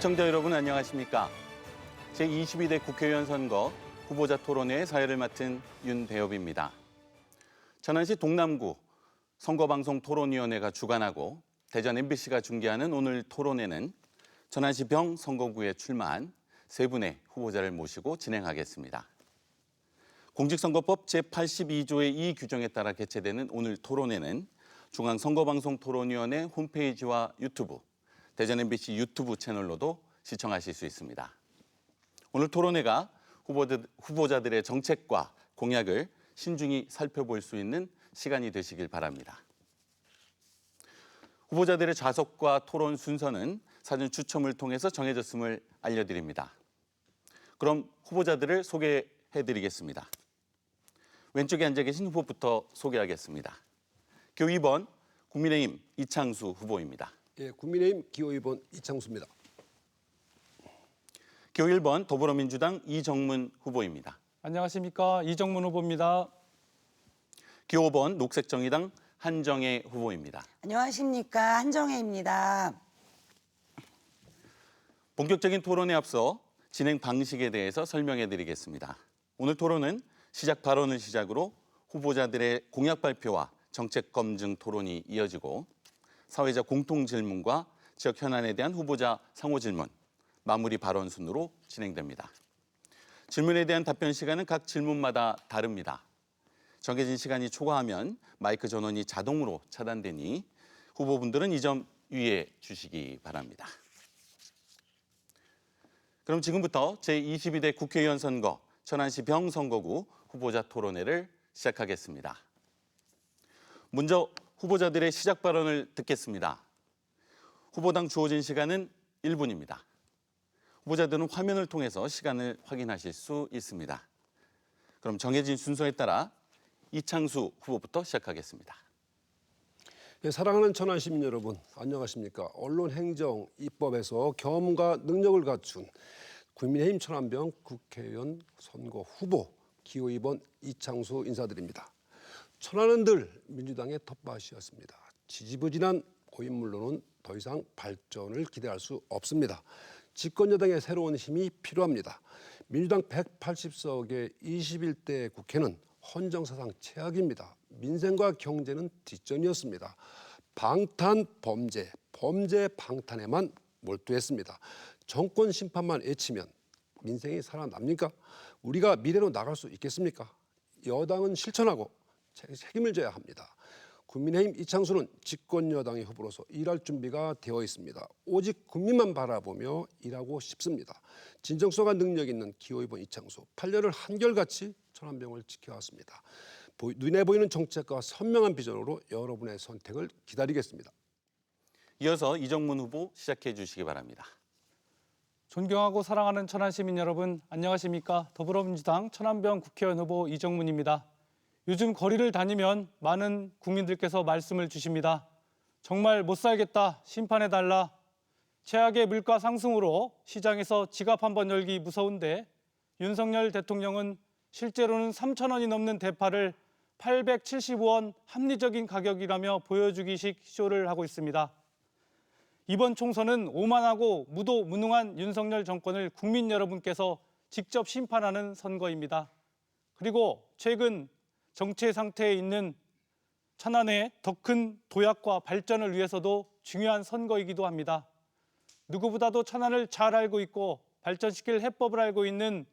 시청자 여러분 안녕하십니까? 제22대 국회의원 선거 후보자 토론회의 사회를 맡은 윤대엽입니다. 천안시 동남구 선거방송토론위원회가 주관하고 대전 MBC가 중계하는 오늘 토론회는 천안시 병 선거구에 출마한 세 분의 후보자를 모시고 진행하겠습니다. 공직선거법 제82조의 이 규정에 따라 개최되는 오늘 토론회는 중앙선거방송토론위원회 홈페이지와 유튜브, 대전 MBC 유튜브 채널로도 시청하실 수 있습니다. 오늘 토론회가 후보자들의 정책과 공약을 신중히 살펴볼 수 있는 시간이 되시길 바랍니다. 후보자들의 좌석과 토론 순서는 사전 추첨을 통해서 정해졌음을 알려드립니다. 그럼 후보자들을 소개해드리겠습니다. 왼쪽에 앉아 계신 후보부터 소개하겠습니다. 교 2번 국민의힘 이창수 후보입니다. 예, 국민의힘 기호 2번 이창수입니다. 교 1번 더불어민주당 이정문 후보입니다. 안녕하십니까, 이정문 후보입니다. 교 5번 녹색정의당 한정혜 후보입니다. 안녕하십니까, 한정혜입니다. 본격적인 토론에 앞서 진행 방식에 대해서 설명해 드리겠습니다. 오늘 토론은 시작 발언을 시작으로 후보자들의 공약 발표와 정책 검증 토론이 이어지고 사회자 공통 질문과 지역 현안에 대한 후보자 상호 질문, 마무리 발언 순으로 진행됩니다. 질문에 대한 답변 시간은 각 질문마다 다릅니다. 정해진 시간이 초과하면 마이크 전원이 자동으로 차단되니 후보분들은 이 점 유의해 주시기 바랍니다. 그럼 지금부터 제22대 국회의원 선거 천안시 병 선거구 후보자 토론회를 시작하겠습니다. 먼저 후보자들의 시작 발언을 듣겠습니다. 후보당 주어진 시간은 1분입니다. 후보자들은 화면을 통해서 시간을 확인하실 수 있습니다. 그럼 정해진 순서에 따라 이창수 후보부터 시작하겠습니다. 예, 사랑하는 천안 시민 여러분, 안녕하십니까? 언론, 행정, 입법에서 경험과 능력을 갖춘 국민의힘 천안병 국회의원 선거 후보 기호 2번 이창수 인사드립니다. 천안은 늘 민주당의 텃밭이었습니다. 지지부진한 고인물로는 더 이상 발전을 기대할 수 없습니다. 집권 여당의 새로운 힘이 필요합니다. 민주당 180석의 21대 국회는 헌정사상 최악입니다. 민생과 경제는 뒷전이었습니다. 방탄 범죄, 범죄 방탄에만 몰두했습니다. 정권 심판만 외치면 민생이 살아납니까? 우리가 미래로 나갈 수 있겠습니까? 여당은 실천하고 책임을 져야 합니다. 국민의힘 이창수는 집권 여당의 후보로서 일할 준비가 되어 있습니다. 오직 국민만 바라보며 일하고 싶습니다. 진정성과 능력 있는 기호 2번 이창수, 8년을 한결같이 천안병을 지켜왔습니다. 눈에 보이는 정책과 선명한 비전으로 여러분의 선택을 기다리겠습니다. 이어서 이정문 후보 시작해 주시기 바랍니다. 존경하고 사랑하는 천안 시민 여러분, 안녕하십니까? 더불어민주당 천안병 국회의원 후보 이정문입니다. 요즘 거리를 다니면 많은 국민들께서 말씀을 주십니다. 정말 못 살겠다, 심판해달라. 최악의 물가 상승으로 시장에서 지갑 한번 열기 무서운데 윤석열 대통령은 실제로는 3,000원이 넘는 대파를 875원 합리적인 가격이라며 보여주기식 쇼를 하고 있습니다. 이번 총선은 오만하고 무도무능한 윤석열 정권을 국민 여러분께서 직접 심판하는 선거입니다. 그리고 최근 정체 상태에 있는 천안의 더 큰 도약과 발전을 위해서도 중요한 선거이기도 합니다. 누구보다도 천안을 잘 알고 있고 발전시킬 해법을 알고 있는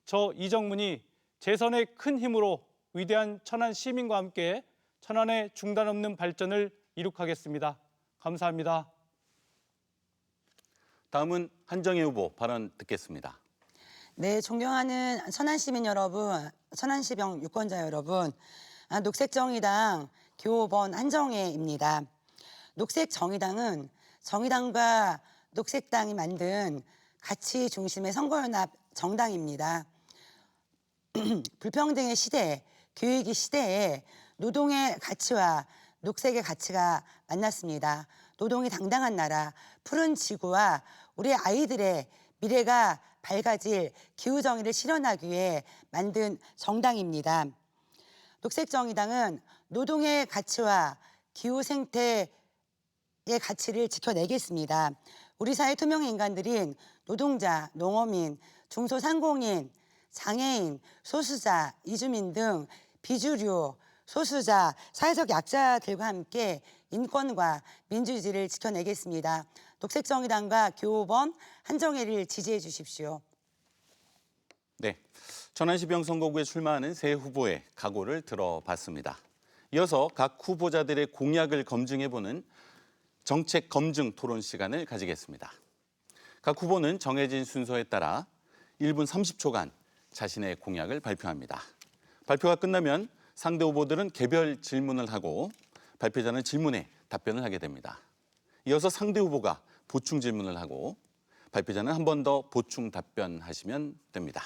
저 이정문이 재선의 큰 힘으로 위대한 천안 시민과 함께 천안의 중단 없는 발전을 이룩하겠습니다. 감사합니다. 다음은 한정혜 후보 발언 듣겠습니다. 네, 존경하는 천안 시민 여러분, 천안시병 유권자 여러분, 녹색정의당 기호 5번 한정혜입니다. 녹색정의당은 정의당과 녹색당이 만든 가치 중심의 선거연합 정당입니다. 불평등의 시대, 교육의 시대에 노동의 가치와 녹색의 가치가 만났습니다. 노동이 당당한 나라, 푸른 지구와 우리 아이들의 미래가 밝아질 기후정의를 실현하기 위해 만든 정당입니다. 녹색정의당은 노동의 가치와 기후생태의 가치를 지켜내겠습니다. 우리 사회 투명의 인간들인 노동자, 농어민, 중소상공인, 장애인, 소수자, 이주민 등 비주류, 소수자, 사회적 약자들과 함께 인권과 민주주의를 지켜내겠습니다. 녹색정의당과 교호번 한정혜를 지지해 주십시오. 네, 천안시병 선거구에 출마하는 세 후보의 각오를 들어봤습니다. 이어서 각 후보자들의 공약을 검증해보는 정책 검증 토론 시간을 가지겠습니다. 각 후보는 정해진 순서에 따라 1분 30초간 자신의 공약을 발표합니다. 발표가 끝나면 상대 후보들은 개별 질문을 하고 발표자는 질문에 답변을 하게 됩니다. 이어서 상대 후보가 보충 질문을 하고 발표자는 한 번 더 보충 답변하시면 됩니다.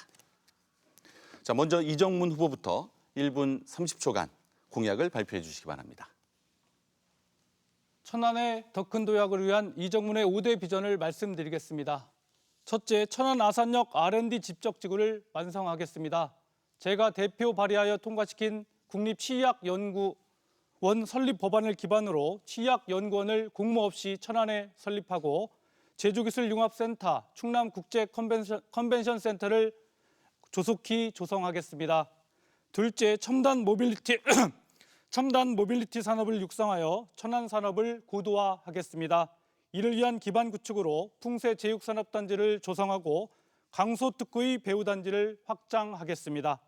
자, 먼저 이정문 후보부터 1분 30초간 공약을 발표해 주시기 바랍니다. 천안의 더 큰 도약을 위한 이정문의 5대 비전을 말씀드리겠습니다. 첫째, 천안 아산역 R&D 집적지구를 완성하겠습니다. 제가 대표 발의하여 통과시킨 국립치의학연구원 설립 법안을 기반으로 치의학연구원을 공모 없이 천안에 설립하고 제주기술융합센터, 충남국제컨벤션센터를 조속히 조성하겠습니다. 둘째, 첨단 모빌리티 산업을 육성하여 천안 산업을 고도화하겠습니다. 이를 위한 기반 구축으로 풍세제육산업단지를 조성하고 강소특구의 배후단지를 확장하겠습니다.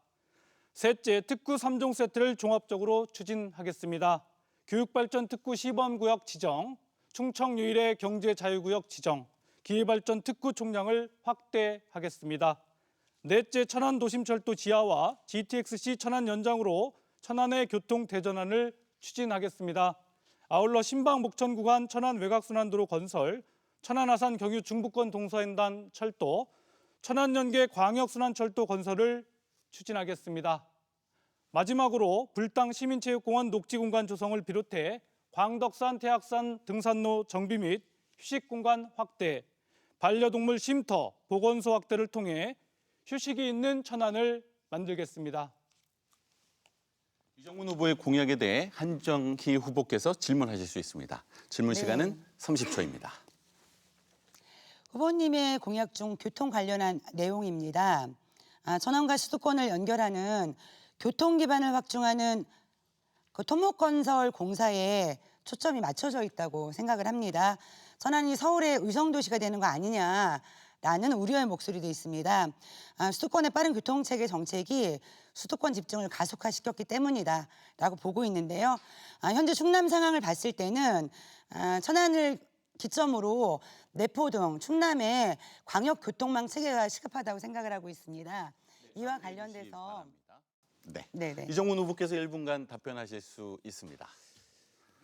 셋째, 특구 3종 세트를 종합적으로 추진하겠습니다. 교육발전 특구 시범구역 지정, 충청유일의 경제자유구역 지정, 기회발전 특구 총량을 확대하겠습니다. 넷째, 천안 도심철도 지하와 GTX-C 천안 연장으로 천안의 교통 대전환을 추진하겠습니다. 아울러 신방 목천 구간 천안 외곽순환도로 건설, 천안 아산 경유 중부권 동서횡단 철도, 천안 연계 광역순환철도 건설을 추진하겠습니다. 마지막으로 불당 시민체육공원 녹지공간 조성을 비롯해 광덕산, 태악산 등산로 정비 및 휴식공간 확대, 반려동물 쉼터, 보건소 확대를 통해 휴식이 있는 천안을 만들겠습니다. 이정문 후보의 공약에 대해 한정희 후보께서 질문하실 수 있습니다. 질문 시간은 30초입니다. 후보님의 공약 중 교통 관련한 내용입니다. 천안과 수도권을 연결하는 교통 기반을 확충하는 그 토목건설 공사에 초점이 맞춰져 있다고 생각을 합니다. 천안이 서울의 의정도시가 되는 거 아니냐라는 우려의 목소리도 있습니다. 수도권의 빠른 교통체계 정책이 수도권 집중을 가속화시켰기 때문이다라고 보고 있는데요. 현재 충남 상황을 봤을 때는 천안을 기점으로 내포 등 충남의 광역교통망 체계가 시급하다고 생각을 하고 있습니다. 이와 관련돼서 네. 이정문 후보께서 1분간 답변하실 수 있습니다.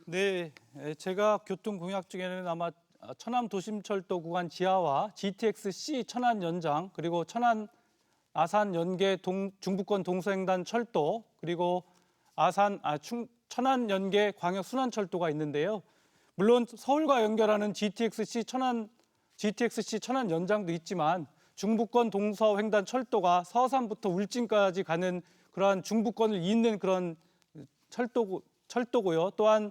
네, 제가 교통 공약 중에는 아마 천안 도심철도 구간 지하와 GTX-C 천안 연장, 그리고 천안 아산 연계 중부권 동서횡단 철도, 그리고 천안 연계 광역 순환철도가 있는데요. 물론 서울과 연결하는 GTX-C 천안 연장도 있지만 중부권 동서횡단 철도가 서산부터 울진까지 가는 그러한 중부권을 잇는 그런 철도고요. 또한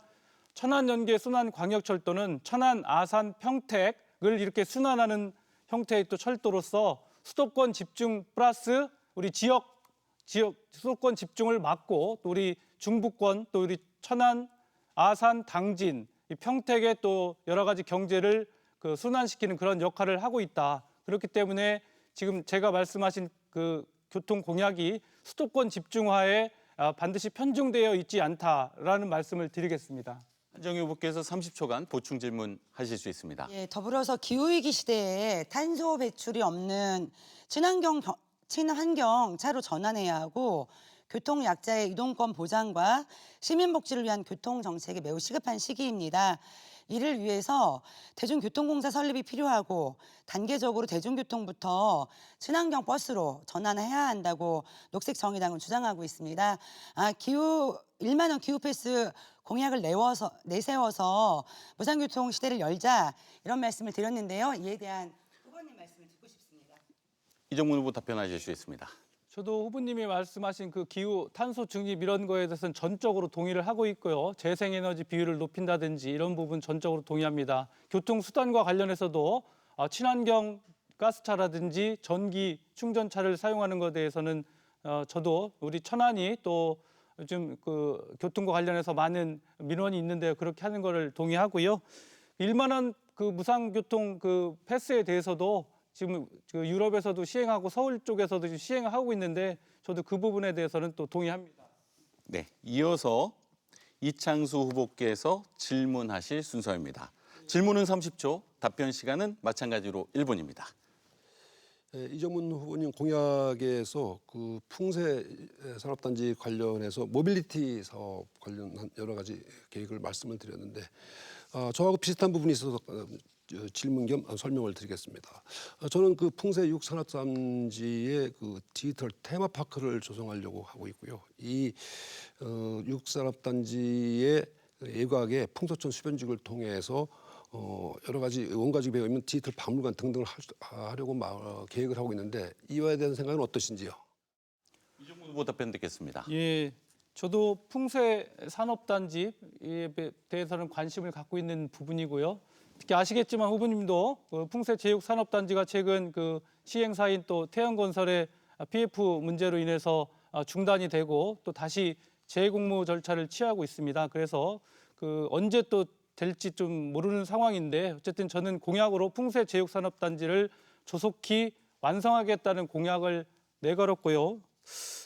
천안 연계 순환 광역철도는 천안, 아산, 평택을 이렇게 순환하는 형태의 또 철도로서 수도권 집중 플러스 우리 지역 수도권 집중을 막고 또 우리 중부권 또 우리 천안, 아산, 당진, 이 평택의 또 여러 가지 경제를 그 순환시키는 그런 역할을 하고 있다. 그렇기 때문에 지금 제가 말씀하신 그 교통 공약이 수도권 집중화에 반드시 편중되어 있지 않다라는 말씀을 드리겠습니다. 한정희 후보께서 30초간 보충 질문하실 수 있습니다. 예, 더불어서 기후위기 시대에 탄소 배출이 없는 친환경 차로 전환해야 하고 교통 약자의 이동권 보장과 시민 복지를 위한 교통 정책이 매우 시급한 시기입니다. 이를 위해서 대중교통공사 설립이 필요하고 단계적으로 대중교통부터 친환경 버스로 전환해야 한다고 녹색정의당은 주장하고 있습니다. 1만 원 기후 패스 공약을 내세워서 무상교통 시대를 열자 이런 말씀을 드렸는데요. 이에 대한 후보님 말씀을 듣고 싶습니다. 이정문 후보 답변하실 수 있습니다. 저도 후보님이 말씀하신 그 기후 탄소 중립 이런 거에 대해서는 전적으로 동의를 하고 있고요. 재생에너지 비율을 높인다든지 이런 부분 전적으로 동의합니다. 교통수단과 관련해서도 친환경 가스차라든지 전기 충전차를 사용하는 것에 대해서는 저도 우리 천안이 또 요즘 그 교통과 관련해서 많은 민원이 있는데 그렇게 하는 거를 동의하고요. 1만 원 그 무상교통 그 패스에 대해서도 지금 그 유럽에서도 시행하고 서울 쪽에서도 지금 시행하고 있는데 저도 그 부분에 대해서는 또 동의합니다. 네, 이어서 이창수 후보께서 질문하실 순서입니다. 질문은 30초, 답변 시간은 마찬가지로 1분입니다. 이정문 후보님 공약에서 그 풍세 산업단지 관련해서 모빌리티 사업 관련한 여러 가지 계획을 말씀을 드렸는데 저하고 비슷한 부분이 있어서 질문 겸 설명을 드리겠습니다. 저는 그 풍세 6산업단지의 그 디지털 테마파크를 조성하려고 하고 있고요. 이 6산업단지의 예각의 풍소천 수변직을 통해서 여러 가지 원가지 배어 있는 디지털 박물관 등등을 하려고 계획을 하고 있는데 이와에 대한 생각은 어떠신지요? 이정문 후보 답변 듣겠습니다. 예, 저도 풍세 산업단지에 대해서는 관심을 갖고 있는 부분이고요. 특히 아시겠지만 후보님도 그 풍세 제육 산업단지가 최근 그 시행사인 또 태양건설의 PF 문제로 인해서 중단이 되고 또 다시 재공모 절차를 취하고 있습니다. 그래서 그 언제 또 될지 좀 모르는 상황인데 어쨌든 저는 공약으로 풍세 제육 산업단지를 조속히 완성하겠다는 공약을 내걸었고요.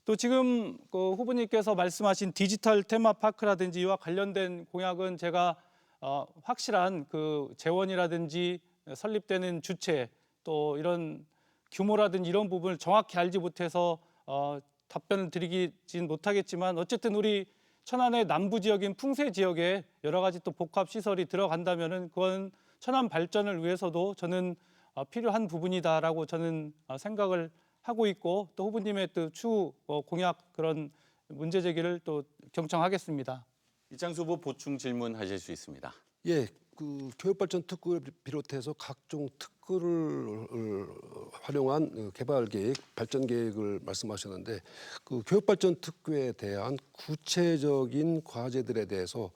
또 지금 그 후보님께서 말씀하신 디지털 테마파크라든지 이와 관련된 공약은 제가 확실한 그 재원이라든지 설립되는 주체 또 이런 규모라든지 이런 부분을 정확히 알지 못해서 답변을 드리진 못하겠지만 어쨌든 우리 천안의 남부 지역인 풍세 지역에 여러 가지 또 복합 시설이 들어간다면은 그건 천안 발전을 위해서도 저는 필요한 부분이다라고 저는 생각을 하고 있고 또 후보님의 또 추후 공약 그런 문제 제기를 또 경청하겠습니다. 이창수 후보 보충 질문하실 수 있습니다. 예, 그 교육발전 특구를 비롯해서 각종 특구를 활용한 개발 계획, 발전 계획을 말씀하셨는데 그 교육발전 특구에 대한 구체적인 과제들에 대해서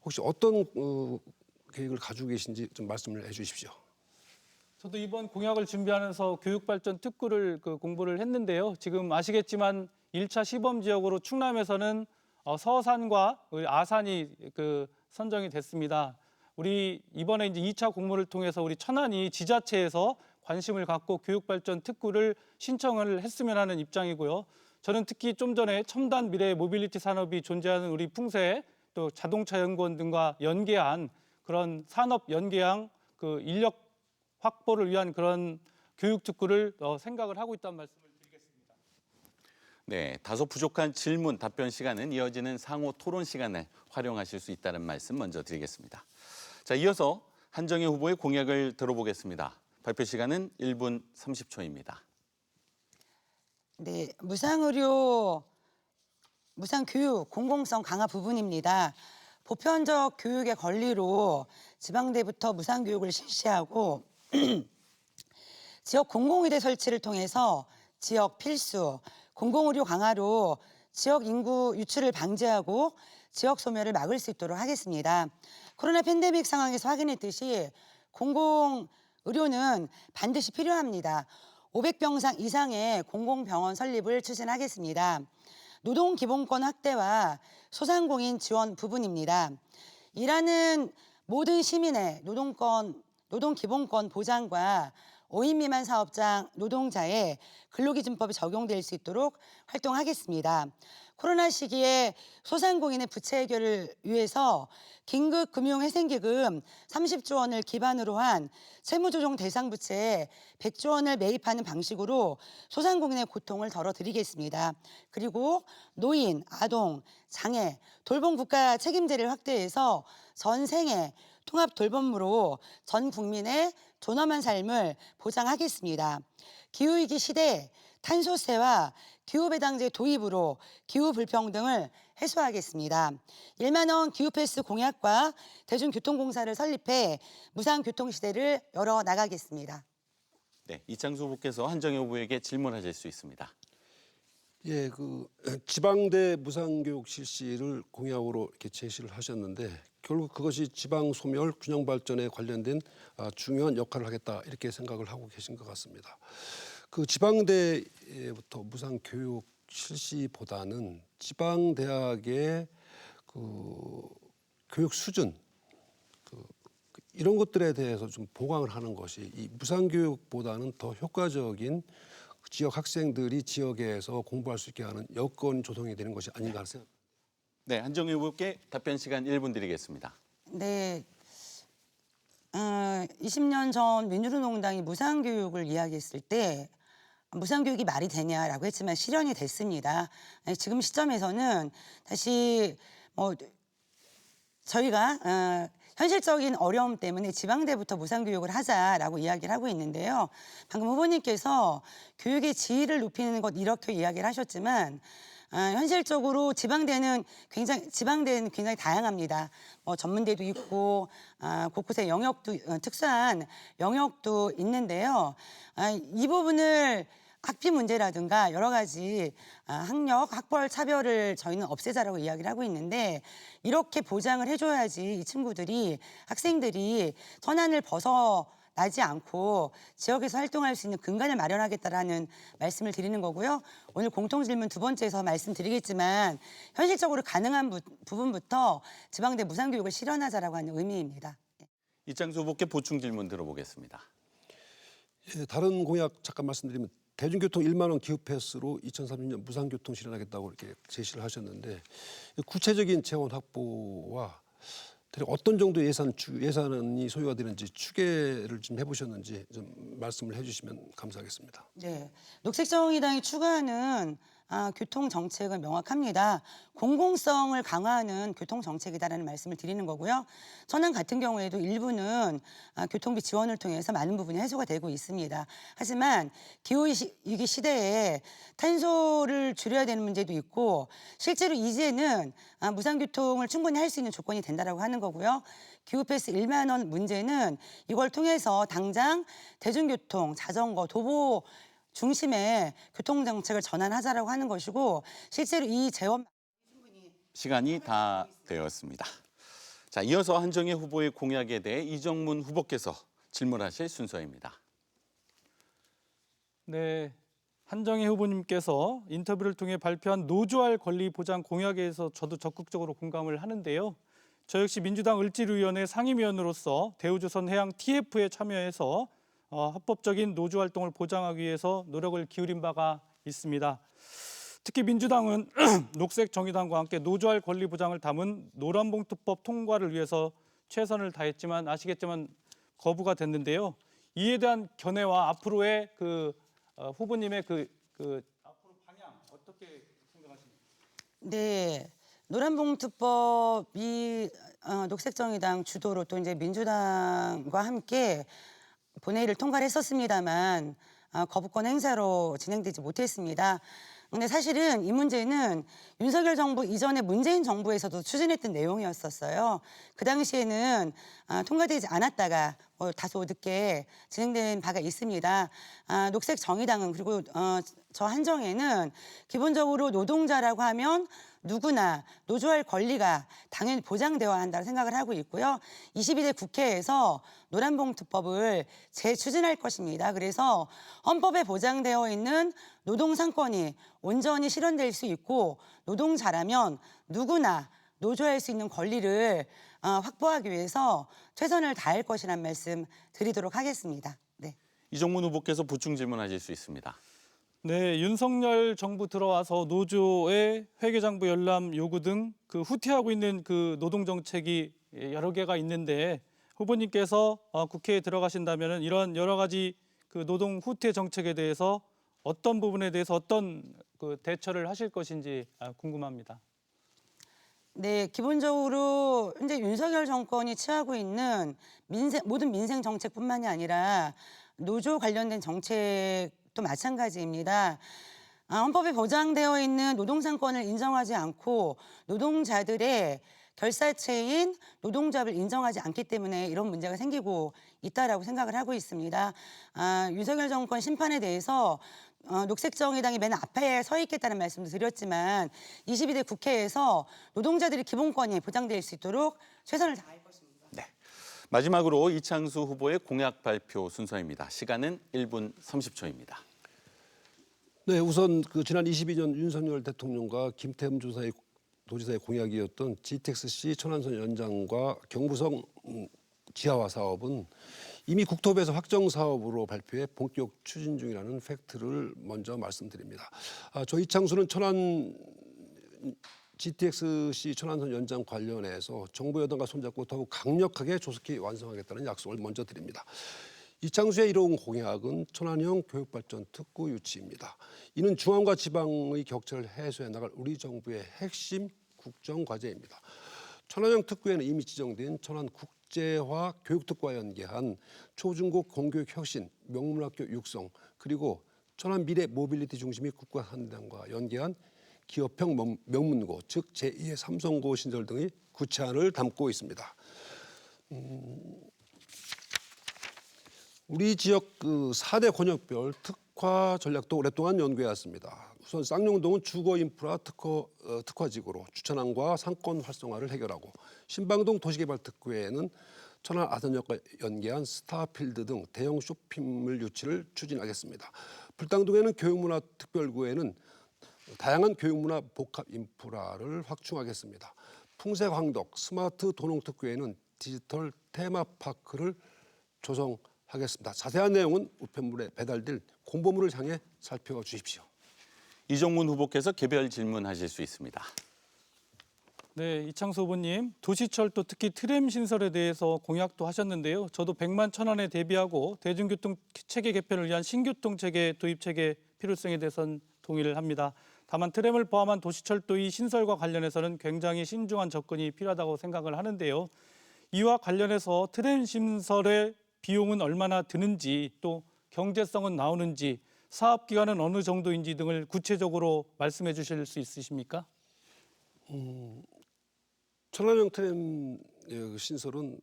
혹시 어떤 계획을 가지고 계신지 좀 말씀을 해주십시오. 저도 이번 공약을 준비하면서 교육발전 특구를 그 공부를 했는데요. 지금 아시겠지만 1차 시범 지역으로 충남에서는 서산과 아산이 그 선정이 됐습니다. 우리 이번에 이제 2차 공모를 통해서 우리 천안이 지자체에서 관심을 갖고 교육발전 특구를 신청을 했으면 하는 입장이고요. 저는 특히 좀 전에 첨단 미래 모빌리티 산업이 존재하는 우리 풍세 또 자동차 연구원 등과 연계한 그런 산업 연계형 그 인력 확보를 위한 그런 교육 특구를 생각을 하고 있다는 말씀을 드리겠습니다. 네, 다소 부족한 질문 답변 시간은 이어지는 상호 토론 시간을 활용하실 수 있다는 말씀 먼저 드리겠습니다. 자, 이어서 한정희 후보의 공약을 들어보겠습니다. 발표 시간은 1분 30초입니다. 네, 무상의료, 무상교육 공공성 강화 부분입니다. 보편적 교육의 권리로 지방대부터 무상교육을 실시하고 지역 공공의대 설치를 통해서 지역 필수, 공공의료 강화로 지역 인구 유출을 방지하고 지역 소멸을 막을 수 있도록 하겠습니다. 코로나 팬데믹 상황에서 확인했듯이 공공의료는 반드시 필요합니다. 500병상 이상의 공공병원 설립을 추진하겠습니다. 노동기본권 확대와 소상공인 지원 부분입니다. 일하는 모든 시민의 노동기본권 보장과 5인 미만 사업장 노동자의 근로기준법이 적용될 수 있도록 활동하겠습니다. 코로나 시기에 소상공인의 부채 해결을 위해서 긴급금융회생기금 30조 원을 기반으로 한 채무조정 대상 부채에 100조 원을 매입하는 방식으로 소상공인의 고통을 덜어드리겠습니다. 그리고 노인, 아동, 장애, 돌봄 국가 책임제를 확대해서 전생애 통합 돌봄으로 전 국민의 존엄한 삶을 보장하겠습니다. 기후위기 시대 탄소세와 기후배당제 도입으로 기후불평등을 해소하겠습니다. 1만 원 기후패스 공약과 대중교통공사를 설립해 무상교통시대를 열어나가겠습니다. 네, 이창수 후보께서 한정희 후보에게 질문하실 수 있습니다. 예, 지방대 무상교육 실시를 공약으로 이렇게 제시를 하셨는데 결국 그것이 지방 소멸 균형 발전에 관련된 중요한 역할을 하겠다 이렇게 생각을 하고 계신 것 같습니다. 그 지방대부터 무상교육 실시보다는 지방 대학의 교육 수준 이런 것들에 대해서 좀 보강을 하는 것이 이 무상교육보다는 더 효과적인 지역 학생들이 지역에서 공부할 수 있게 하는 여건 조성이 되는 것이 아닌가 생각합니다. 네, 한정희 후보께 답변 시간 1분 드리겠습니다. 네. 20년 전 민주노동당이 무상교육을 이야기했을 때 무상교육이 말이 되냐라고 했지만 실현이 됐습니다. 지금 시점에서는 다시 저희가 현실적인 어려움 때문에 지방대부터 무상교육을 하자라고 이야기를 하고 있는데요. 방금 후보님께서 교육의 질을 높이는 것 이렇게 이야기를 하셨지만 현실적으로 지방대는 굉장히 다양합니다. 전문대도 있고 곳곳에 영역도 특수한 영역도 있는데요. 이 부분을 학비 문제라든가 여러 가지 학력, 학벌 차별을 저희는 없애자라고 이야기를 하고 있는데 이렇게 보장을 해줘야지 이 친구들이 학생들이 천안을 벗어나지 않고 지역에서 활동할 수 있는 근간을 마련하겠다라는 말씀을 드리는 거고요. 오늘 공통질문 두 번째에서 말씀드리겠지만 현실적으로 가능한 부분부터 지방대 무상교육을 실현하자라고 하는 의미입니다. 이창수 후보께 보충 질문 들어보겠습니다. 예, 다른 공약 잠깐 말씀드리면 대중교통 1만 원 기후 패스로 2030년 무상교통 실현하겠다고 이렇게 제시를 하셨는데 구체적인 재원 확보와 대략 어떤 정도 예산이 소요가 되는지 추계를 좀 해보셨는지 좀 말씀을 해주시면 감사하겠습니다. 네, 녹색정의당이 추구하는 교통 정책은 명확합니다. 공공성을 강화하는 교통 정책이다라는 말씀을 드리는 거고요. 천안 같은 경우에도 일부는 교통비 지원을 통해서 많은 부분이 해소가 되고 있습니다. 하지만 기후위기 시대에 탄소를 줄여야 되는 문제도 있고 실제로 이제는 무상교통을 충분히 할 수 있는 조건이 된다라고 하는 거고요. 기후패스 1만 원 문제는 이걸 통해서 당장 대중교통, 자전거, 도보 중심의 교통정책을 전환하자라고 하는 것이고 실제로 이 재원 시간이 다 되었습니다. 자, 이어서 한정희 후보의 공약에 대해 이정문 후보께서 질문하실 순서입니다. 네, 한정희 후보님께서 인터뷰를 통해 발표한 노조할 권리 보장 공약에 대해서 저도 적극적으로 공감을 하는데요. 저 역시 민주당 을지로위원회 상임위원으로서 대우조선해양 TF에 참여해서 합법적인 노조 활동을 보장하기 위해서 노력을 기울인 바가 있습니다. 특히 민주당은 녹색정의당과 함께 노조할 권리 보장을 담은 노란봉투법 통과를 위해서 최선을 다했지만 아시겠지만 거부가 됐는데요. 이에 대한 견해와 앞으로의 후보님의 앞으로 방향 어떻게 생각하십니까? 네, 노란봉투법이 녹색정의당 주도로 또 이제 민주당과 함께 본회의를 통과를 했었습니다만 거부권 행사로 진행되지 못했습니다. 근데 사실은 이 문제는 윤석열 정부 이전에 문재인 정부에서도 추진했던 내용이었었어요. 그 당시에는 통과되지 않았다가 다소 늦게 진행된 바가 있습니다. 녹색정의당은 그리고 저 한정에는 기본적으로 노동자라고 하면 누구나 노조할 권리가 당연히 보장되어야 한다고 생각을 하고 있고요. 22대 국회에서 노란봉투법을 재추진할 것입니다. 그래서 헌법에 보장되어 있는 노동상권이 온전히 실현될 수 있고 노동자라면 누구나 노조할 수 있는 권리를 확보하기 위해서 최선을 다할 것이라는 말씀 드리도록 하겠습니다. 네. 이정문 후보께서 보충 질문하실 수 있습니다. 네, 윤석열 정부 들어와서 노조의 회계장부 열람 요구 등 후퇴하고 있는 노동 정책이 여러 개가 있는데 후보님께서 국회에 들어가신다면 이런 여러 가지 노동 후퇴 정책에 대해서 어떤 부분에 대해서 어떤 대처를 하실 것인지 궁금합니다. 네, 기본적으로 이제 윤석열 정권이 취하고 있는 모든 민생 정책뿐만이 아니라 노조 관련된 정책도 마찬가지입니다. 헌법에 보장되어 있는 노동상권을 인정하지 않고 노동자들의 결사체인 노동조합을 인정하지 않기 때문에 이런 문제가 생기고 있다라고 생각을 하고 있습니다. 윤석열 정권 심판에 대해서 녹색정의당이 맨 앞에 서 있겠다는 말씀도 드렸지만 22대 국회에서 노동자들의 기본권이 보장될 수 있도록 최선을 다할 것입니다. 네. 마지막으로 이창수 후보의 공약 발표 순서입니다. 시간은 1분 30초입니다. 네, 우선 지난 22년 윤석열 대통령과 김태흠 도지사의 공약이었던 GTX-C 천안선 연장과 경부성 지하화 사업은 이미 국토부에서 확정 사업으로 발표해 본격 추진 중이라는 팩트를 먼저 말씀드립니다. 저 이창수는 GTX-C 천안선 연장 관련해서 정부 여당과 손잡고 더욱 강력하게 조속히 완성하겠다는 약속을 먼저 드립니다. 이창수의 이로운 공약은 천안형 교육발전 특구 유치입니다. 이는 중앙과 지방의 격차를 해소해 나갈 우리 정부의 핵심 국정 과제입니다. 천안형 특구에는 이미 지정된 천안 국제화 교육특구와 연계한 초중고 공교육 혁신, 명문학교 육성, 그리고 천안 미래 모빌리티 중심의 국가산단과 연계한 기업형 명문고, 즉 제2의 삼성고 신설 등의 구체안을 담고 있습니다. 우리 지역 4대 권역별 특화 전략도 오랫동안 연구해왔습니다. 우선 쌍용동은 주거 인프라 특화지구로 주차난과 상권 활성화를 해결하고, 신방동 도시개발 특구에는 천안 아산역과 연계한 스타필드 등 대형 쇼핑몰 유치를 추진하겠습니다. 불당동에는 교육문화 특별구에는 다양한 교육문화 복합 인프라를 확충하겠습니다. 풍색황덕 스마트 도농특구에는 디지털 테마파크를 조성하겠습니다. 자세한 내용은 우편물에 배달될 공보물을 향해 살펴주십시오. 이정문 후보께서 개별 질문하실 수 있습니다. 네, 이창수 후보님, 도시철도 특히 트램 신설에 대해서 공약도 하셨는데요. 저도 100만 천안에 대비하고 대중교통 체계 개편을 위한 신교통 체계 도입 체계 필요성에 대해서는 동의를 합니다. 다만 트램을 포함한 도시철도의 신설과 관련해서는 굉장히 신중한 접근이 필요하다고 생각을 하는데요. 이와 관련해서 트램 신설의 비용은 얼마나 드는지, 또 경제성은 나오는지, 사업 기간은 어느 정도인지 등을 구체적으로 말씀해 주실 수 있으십니까? 천안형 트램 신설은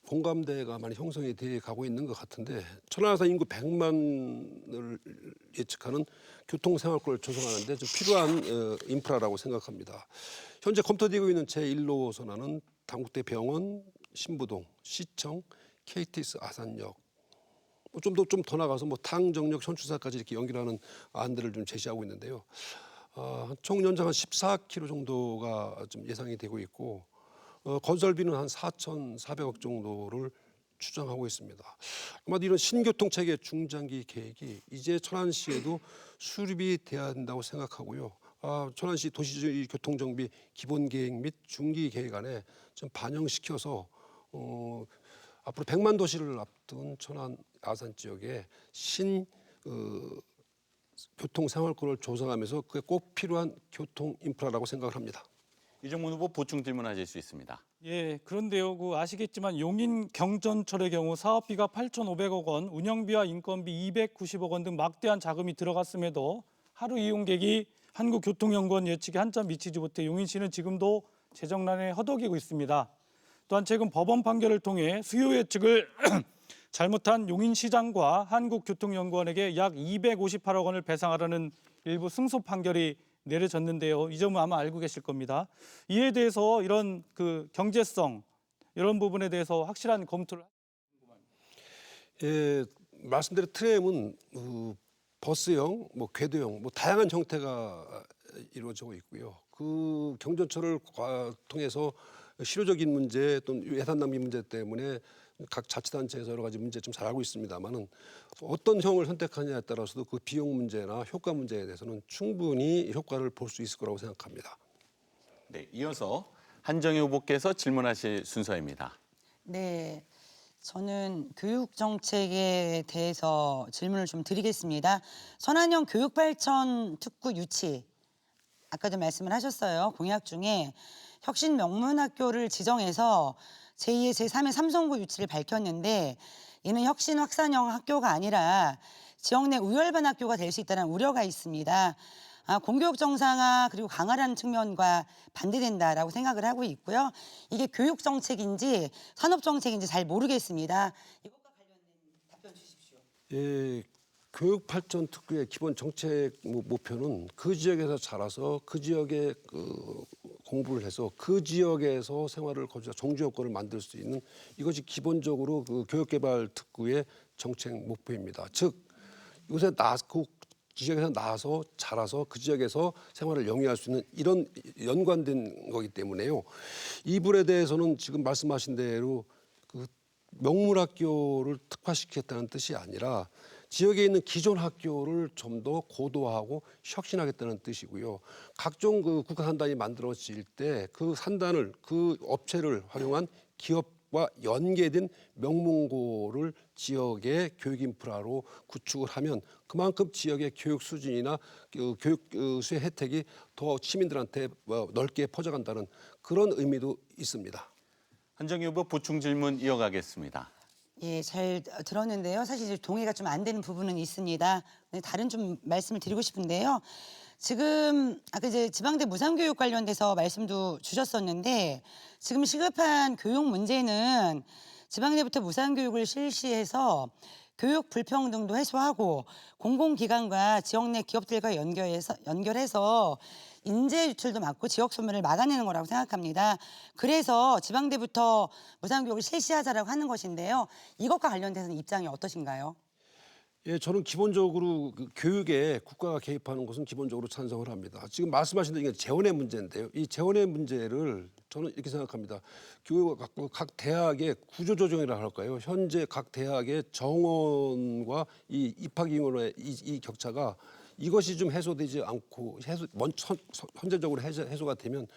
공감대가 많이 형성이 돼 가고 있는 것 같은데, 천안에서 인구 100만을 예측하는 교통생활권을 조성하는 데 좀 필요한 인프라라고 생각합니다. 현재 검토되고 있는 제1호선안은 당국대 병원, 신부동, 시청, KTX 아산역, 좀 더 나가서 탕정역, 현추사까지 이렇게 연결하는 안들을 좀 제시하고 있는데요. 총 연장 한 14km 정도가 좀 예상이 되고 있고, 건설비는 한 4,400억 정도를 추정하고 있습니다. 아마 이런 신교통체계 중장기 계획이 이제 천안시에도 수립이 돼야 한다고 생각하고요. 천안시 도시 교통정비 기본계획 및 중기계획 안에 좀 반영시켜서 앞으로 100만 도시를 앞둔 천안 아산 지역에 교통생활권을 조성하면서 그게 꼭 필요한 교통 인프라라고 생각을 합니다. 이정문 후보 보충 질문하실 수 있습니다. 예, 그런데요, 아시겠지만 용인 경전철의 경우 사업비가 8,500억 원, 운영비와 인건비 290억 원 등 막대한 자금이 들어갔음에도 하루 이용객이 한국교통연구원 예측에 한 점 미치지 못해 용인시는 지금도 재정난에 허덕이고 있습니다. 또한 최근 법원 판결을 통해 수요 예측을 잘못한 용인시장과 한국교통연구원에게 약 258억 원을 배상하라는 일부 승소 판결이 내려졌는데요. 이 점은 아마 알고 계실 겁니다. 이에 대해서 이런 경제성 이런 부분에 대해서 확실한 검토를. 예, 말씀드린 트램은 버스형, 궤도형, 다양한 형태가 이루어지고 있고요. 그 경전철을 통해서 실효적인 문제 또는 예산 낭비 문제 때문에 각 자치단체에서 여러 가지 문제 좀 잘 알고 있습니다만은 어떤 형을 선택하느냐에 따라서도 그 비용 문제나 효과 문제에 대해서는 충분히 효과를 볼 수 있을 거라고 생각합니다. 네, 이어서 한정희 후보께서 질문하실 순서입니다. 네, 저는 교육 정책에 대해서 질문을 좀 드리겠습니다. 천안형 교육발전 특구 유치, 아까도 말씀을 하셨어요. 공약 중에 혁신 명문학교를 지정해서 제2의 제3의 삼성고 유치를 밝혔는데, 이는 혁신 확산형 학교가 아니라 지역 내 우열반 학교가 될 수 있다는 우려가 있습니다. 공교육 정상화 그리고 강화라는 측면과 반대된다라고 생각을 하고 있고요. 이게 교육 정책인지 산업 정책인지 잘 모르겠습니다. 이것과 관련된 답변 주십시오. 예, 교육 발전 특구의 기본 정책 목표는 그 지역에서 자라서 그 지역에 공부를 해서 그 지역에서 생활을 거주해서 종주 여건을 만들 수 있는 이것이 기본적으로 그 교육개발 특구의 정책 목표입니다. 즉 요새 그 지역에서 나와서 자라서 그 지역에서 생활을 영위할 수 있는 이런 연관된 거기 때문에요. 이 부분에 대해서는 지금 말씀하신 대로 그 명문학교를 특화시키겠다는 뜻이 아니라 지역에 있는 기존 학교를 좀 더 고도화하고 혁신하겠다는 뜻이고요. 각종 그 국가 산단이 만들어질 때 그 산단을 그 업체를 활용한 기업과 연계된 명문고를 지역의 교육 인프라로 구축을 하면 그만큼 지역의 교육 수준이나 교육 수의 혜택이 더 시민들한테 넓게 퍼져간다는 그런 의미도 있습니다. 한정희 후보 보충 질문 이어가겠습니다. 예, 잘 들었는데요. 사실 이제 동의가 좀 안 되는 부분은 있습니다. 다른 좀 말씀을 드리고 싶은데요. 지금 아까 이제 지방대 무상교육 관련돼서 말씀도 주셨었는데 지금 시급한 교육 문제는 지방대부터 무상교육을 실시해서 교육 불평등도 해소하고 공공기관과 지역 내 기업들과 연결해서 인재 유출도 막고 지역 소멸을 막아내는 거라고 생각합니다. 그래서 지방대부터 무상교육을 실시하자라고 하는 것인데요. 이것과 관련돼서는 입장이 어떠신가요? 예, 저는 기본적으로 그 교육에 국가가 개입하는 것은 기본적으로 찬성을 합니다. 지금 말씀하신 대로 이게 재원의 문제인데요. 이 재원의 문제를 저는 이렇게 생각합니다. 각 대학의 구조조정이라 할까요? 현재 각 대학의 정원과 이 입학인원의 이 격차가 이것이 좀 해소되지 않고 현재적으로 해소가 되면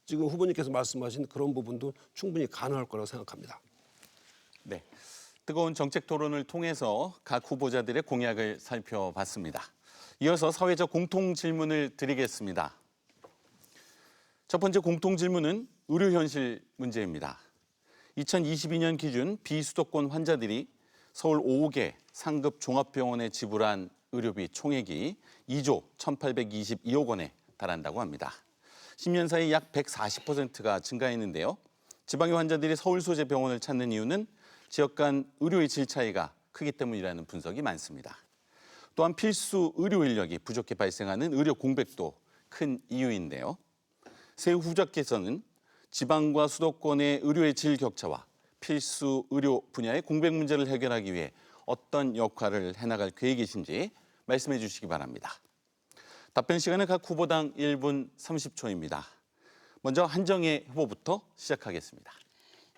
지금 후보님께서 말씀하신 그런 부분도 충분히 가능할 거라고 생각합니다. 네, 뜨거운 정책 토론을 통해서 각 후보자들의 공약을 살펴봤습니다. 이어서 사회적 공통 질문을 드리겠습니다. 첫 번째 공통 질문은 의료 현실 문제입니다. 2022년 기준 비수도권 환자들이 서울 5개 상급 종합병원에 지불한 의료비 총액이 2조 1,822억 원에 달한다고 합니다. 10년 사이 약 140%가 증가했는데요. 지방의 환자들이 서울 소재 병원을 찾는 이유는 지역 간 의료의 질 차이가 크기 때문이라는 분석이 많습니다. 또한 필수 의료 인력이 부족해 발생하는 의료 공백도 큰 이유인데요. 새 후보자께서는 지방과 수도권의 의료의 질 격차와 필수 의료 분야의 공백 문제를 해결하기 위해 어떤 역할을 해나갈 계획이신지 말씀해 주시기 바랍니다. 답변 시간은 각 후보당 1분 30초입니다. 먼저 한정혜 후보부터 시작하겠습니다.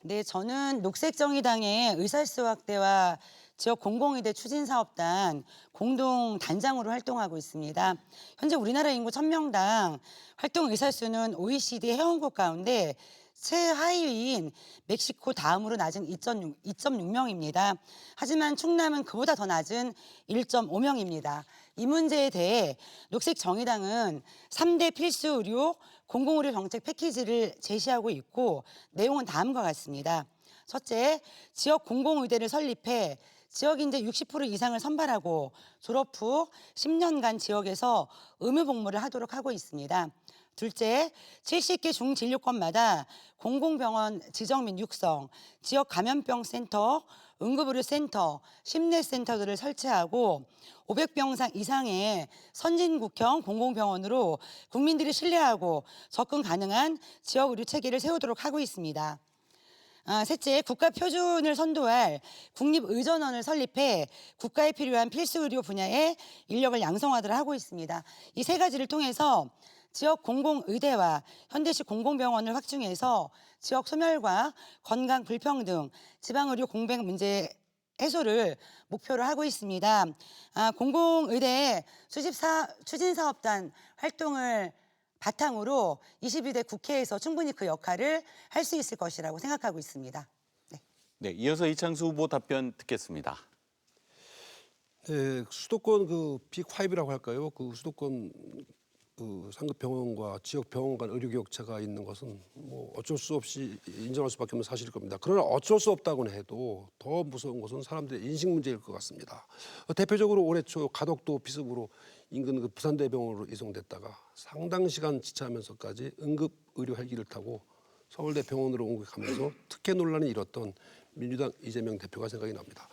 네, 저는 녹색정의당의 의사수 확대와 지역 공공의대 추진사업단 공동단장으로 활동하고 있습니다. 현재 우리나라 인구 1000명당 활동 의사수는 OECD 회원국 가운데 최하위인 멕시코 다음으로 낮은 2.6명입니다. 하지만 충남은 그보다 더 낮은 1.5명입니다. 이 문제에 대해 녹색정의당은 3대 필수 의료, 공공의료 정책 패키지를 제시하고 있고 내용은 다음과 같습니다. 첫째, 지역 공공의대를 설립해 지역 인재 60% 이상을 선발하고 졸업 후 10년간 지역에서 의무 복무를 하도록 하고 있습니다. 둘째, 70개 중진료권마다 공공병원 지정 및 육성, 지역 감염병 센터, 응급의료센터, 심내센터들을 설치하고 500병상 이상의 선진국형 공공병원으로 국민들이 신뢰하고 접근 가능한 지역 의료 체계를 세우도록 하고 있습니다. 셋째, 국가 표준을 선도할 국립의전원을 설립해 국가에 필요한 필수 의료 분야의 인력을 양성하도록 하고 있습니다. 이 세 가지를 통해서 지역 공공의대와 현대식 공공병원을 확충해서 지역 소멸과 건강 불평등, 지방의료 공백 문제 해소를 목표로 하고 있습니다. 공공의대 추진사업단 활동을 바탕으로 21대 국회에서 충분히 그 역할을 할 수 있을 것이라고 생각하고 있습니다. 네, 이어서 이창수 후보 답변 듣겠습니다. 네, 수도권 그 빅5라고 할까요? 그 수도권 그 상급 병원과 지역 병원 간 의료 격차가 있는 것은 뭐 어쩔 수 없이 인정할 수밖에 없는 사실일 겁니다. 그러나 어쩔 수 없다고는 해도 더 무서운 것은 사람들의 인식 문제일 것 같습니다. 대표적으로 올해 초 가덕도 비습으로 인근 그 부산대병원으로 이송됐다가 상당 시간 지체하면서까지 응급 의료 헬기를 타고 서울대 병원으로 옮겨가면서 특혜 논란이 일었던 민주당 이재명 대표가 생각이 납니다.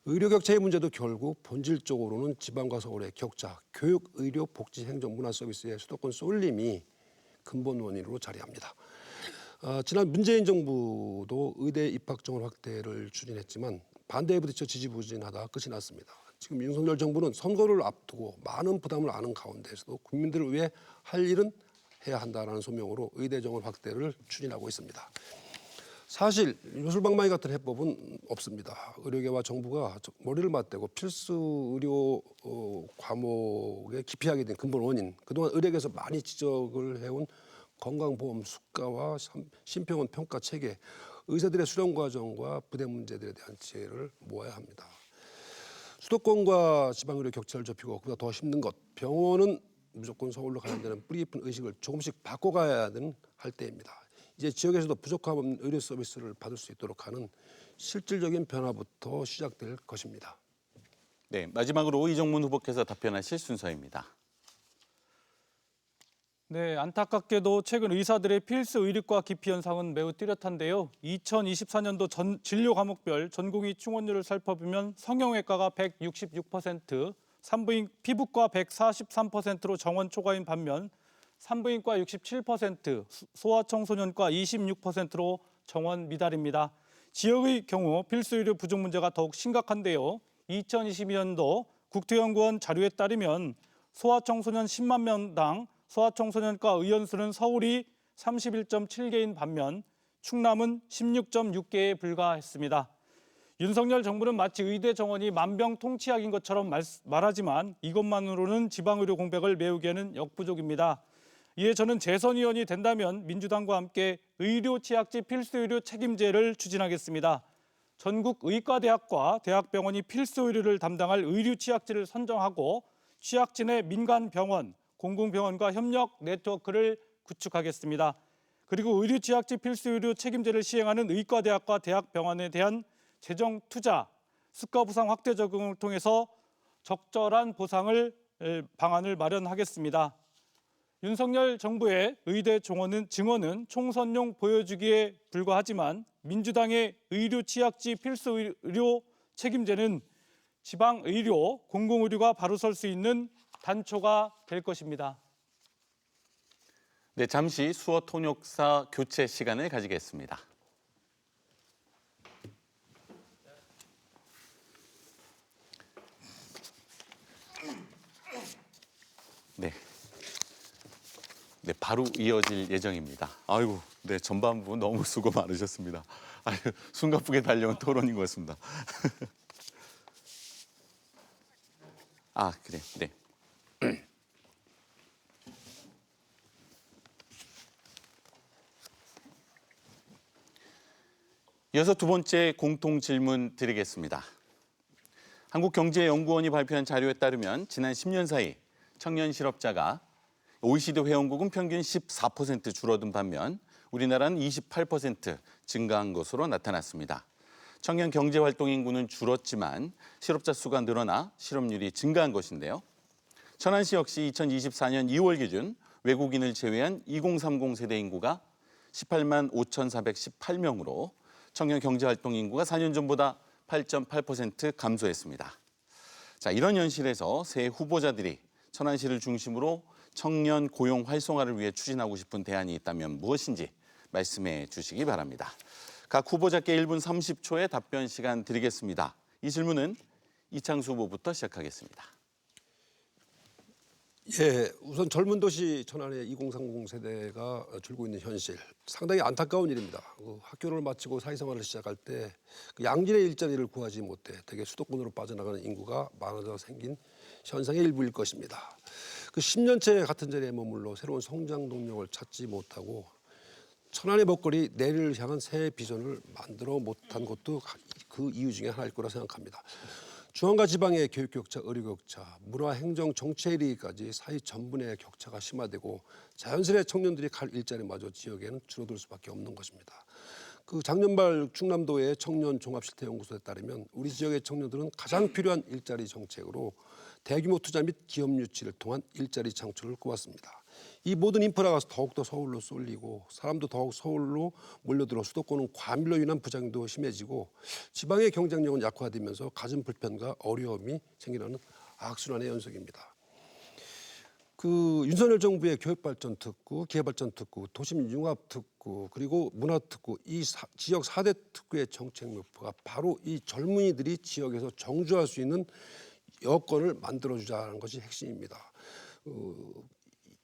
의료 격차의 문제도 결국 본질적으로는 지방과 서울의 격차, 교육, 의료, 복지, 행정, 문화 서비스의 수도권 쏠림이 근본 원인으로 자리합니다. 지난 문재인 정부도 의대 입학 정원 확대를 추진했지만 반대에 부딪혀 지지부진하다 끝이 났습니다. 지금 윤석열 정부는 선거를 앞두고 많은 부담을 안은 가운데서도 국민들을 위해 할 일은 해야 한다라는 소명으로 의대 정원 확대를 추진하고 있습니다. 사실 요술방망이 같은 해법은 없습니다. 의료계와 정부가 머리를 맞대고 필수 의료 과목에 기피하게 된 근본 원인, 그동안 의료계에서 많이 지적을 해온 건강보험 수가와 심평원 평가 체계, 의사들의 수련 과정과 부대 문제들에 대한 지혜를 모아야 합니다. 수도권과 지방의료 격차를 좁히고 그보다 더 힘든 것, 병원은 무조건 서울로 가야 되는 뿌리 깊은 의식을 조금씩 바꿔가야 하는 할 때입니다. 이제 지역에서도 부족한 의료 서비스를 받을 수 있도록 하는 실질적인 변화부터 시작될 것입니다. 네, 마지막으로 이정문 후보께서 답변하실 순서입니다. 네, 안타깝게도 최근 의사들의 필수 의료과 기피 현상은 매우 뚜렷한데요. 2024년도 진료 과목별 전공의 충원율을 살펴보면 성형외과가 166%, 산부인 피부과 143%로 정원 초과인 반면 산부인과 67%, 소아청소년과 26%로 정원 미달입니다. 지역의 경우 필수 의료 부족 문제가 더욱 심각한데요. 2022년도 국토연구원 자료에 따르면 소아청소년 10만 명당 소아청소년과 의원수는 서울이 31.7개인 반면 충남은 16.6개에 불과했습니다. 윤석열 정부는 마치 의대 정원이 만병통치약인 것처럼 말하지만 이것만으로는 지방의료 공백을 메우기에는 역부족입니다. 이에 저는 재선의원이 된다면 민주당과 함께 의료취약지 필수의료 책임제를 추진하겠습니다. 전국 의과대학과 대학병원이 필수의료를 담당할 의료취약지를 선정하고 취약지 내 민간병원, 공공병원과 협력 네트워크를 구축하겠습니다. 그리고 의료취약지 필수의료 책임제를 시행하는 의과대학과 대학병원에 대한 재정 투자, 수가 부상 확대 적용을 통해서 적절한 보상을 방안을 마련하겠습니다. 윤석열 정부의 의대 증원은 총선용 보여주기에 불과하지만 민주당의 의료취약지 필수의료 책임제는 지방의료, 공공의료가 바로 설 수 있는 단초가 될 것입니다. 네, 잠시 수어 통역사 교체 시간을 가지겠습니다. 네. 네, 바로 이어질 예정입니다. 아이고, 네, 전반부 너무 수고 많으셨습니다. 아유, 숨가쁘게 달려온 토론인 것 같습니다. 아, 그래, 네. 이어서 두 번째 공통 질문 드리겠습니다. 한국경제연구원이 발표한 자료에 따르면 지난 10년 사이 청년 실업자가 OECD 회원국은 평균 14% 줄어든 반면 우리나라는 28% 증가한 것으로 나타났습니다. 청년 경제활동 인구는 줄었지만 실업자 수가 늘어나 실업률이 증가한 것인데요. 천안시 역시 2024년 2월 기준 외국인을 제외한 2030 세대 인구가 18만 5,418명으로 청년 경제활동 인구가 4년 전보다 8.8% 감소했습니다. 자, 이런 현실에서 새 후보자들이 천안시를 중심으로 청년 고용 활성화를 위해 추진하고 싶은 대안이 있다면 무엇인지 말씀해 주시기 바랍니다. 각 후보자께 1분 30초의 답변 시간 드리겠습니다. 이 질문은 이창수 후보부터 시작하겠습니다. 예, 우선 젊은 도시 천안의 2030 세대가 줄고 있는 현실 상당히 안타까운 일입니다. 학교를 마치고 사회생활을 시작할 때 양질의 일자리를 구하지 못해 대개 수도권으로 빠져나가는 인구가 많아져 생긴 현상의 일부일 것입니다. 10년째 같은 자리에 머물러 새로운 성장 동력을 찾지 못하고 천안의 먹거리 내일을 향한 새 비전을 만들어 못한 것도 그 이유 중에 하나일 거라 생각합니다. 중앙과 지방의 교육 격차, 의료 격차, 문화, 행정, 정치에 이르기까지 사회 전분의 격차가 심화되고 자연스레 청년들이 갈 일자리마저 지역에는 줄어들 수밖에 없는 것입니다. 작년 말 충남도의 청년 종합실태연구소에 따르면 우리 지역의 청년들은 가장 필요한 일자리 정책으로 대규모 투자 및 기업 유치를 통한 일자리 창출을 꼽았습니다. 이 모든 인프라가 더욱더 서울로 쏠리고 사람도 더욱 서울로 몰려들어 수도권은 과밀로 인한 부작용도 심해지고 지방의 경쟁력은 약화되면서 갖은 불편과 어려움이 생기는 악순환의 연속입니다. 윤석열 정부의 교육발전특구, 기회발전특구, 도심융합특구, 그리고 문화특구 이 지역 4대 특구의 정책 목표가 바로 이 젊은이들이 지역에서 정주할 수 있는 여건을 만들어주자는 것이 핵심입니다.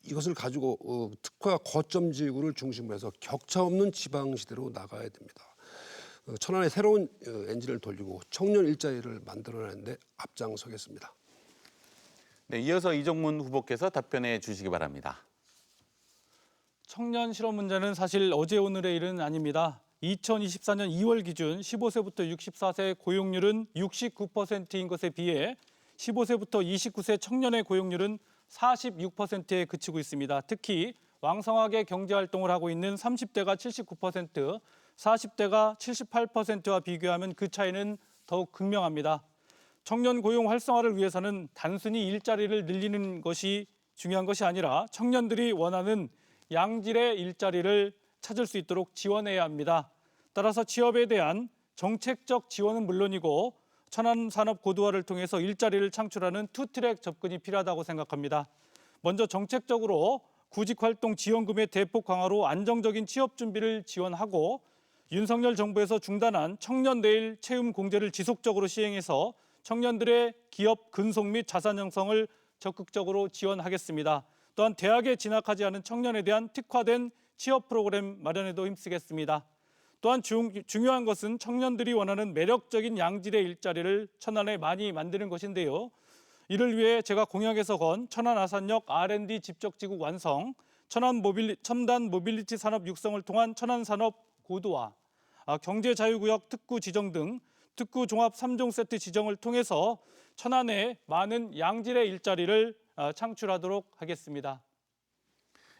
이것을 가지고 특화 거점 지구를 중심으로 해서 격차 없는 지방시대로 나가야 됩니다. 천안에 새로운 엔진을 돌리고 청년 일자리를 만들어내는데 앞장서겠습니다. 네, 이어서 이정문 후보께서 답변해 주시기 바랍니다. 청년 실업 문제는 사실 어제 오늘의 일은 아닙니다. 2024년 2월 기준 15세부터 64세 고용률은 69%인 것에 비해 15세부터 29세 청년의 고용률은 46%에 그치고 있습니다. 특히 왕성하게 경제활동을 하고 있는 30대가 79%, 40대가 78%와 비교하면 그 차이는 더욱 극명합니다. 청년 고용 활성화를 위해서는 단순히 일자리를 늘리는 것이 중요한 것이 아니라 청년들이 원하는 양질의 일자리를 찾을 수 있도록 지원해야 합니다. 따라서 취업에 대한 정책적 지원은 물론이고 천안 산업 고도화를 통해서 일자리를 창출하는 투트랙 접근이 필요하다고 생각합니다. 먼저 정책적으로 구직활동 지원금의 대폭 강화로 안정적인 취업 준비를 지원하고 윤석열 정부에서 중단한 청년 내일 채용 공제를 지속적으로 시행해서 청년들의 기업 근속 및 자산 형성을 적극적으로 지원하겠습니다. 또한 대학에 진학하지 않은 청년에 대한 특화된 취업 프로그램 마련에도 힘쓰겠습니다. 또한 중요한 것은 청년들이 원하는 매력적인 양질의 일자리를 천안에 많이 만드는 것인데요. 이를 위해 제가 공약에서 건 천안 아산역 R&D 집적지구 완성, 첨단 모빌리티 산업 육성을 통한 천안 산업 고도화, 경제자유구역 특구 지정 등 특구 종합 3종 세트 지정을 통해서 천안에 많은 양질의 일자리를 창출하도록 하겠습니다.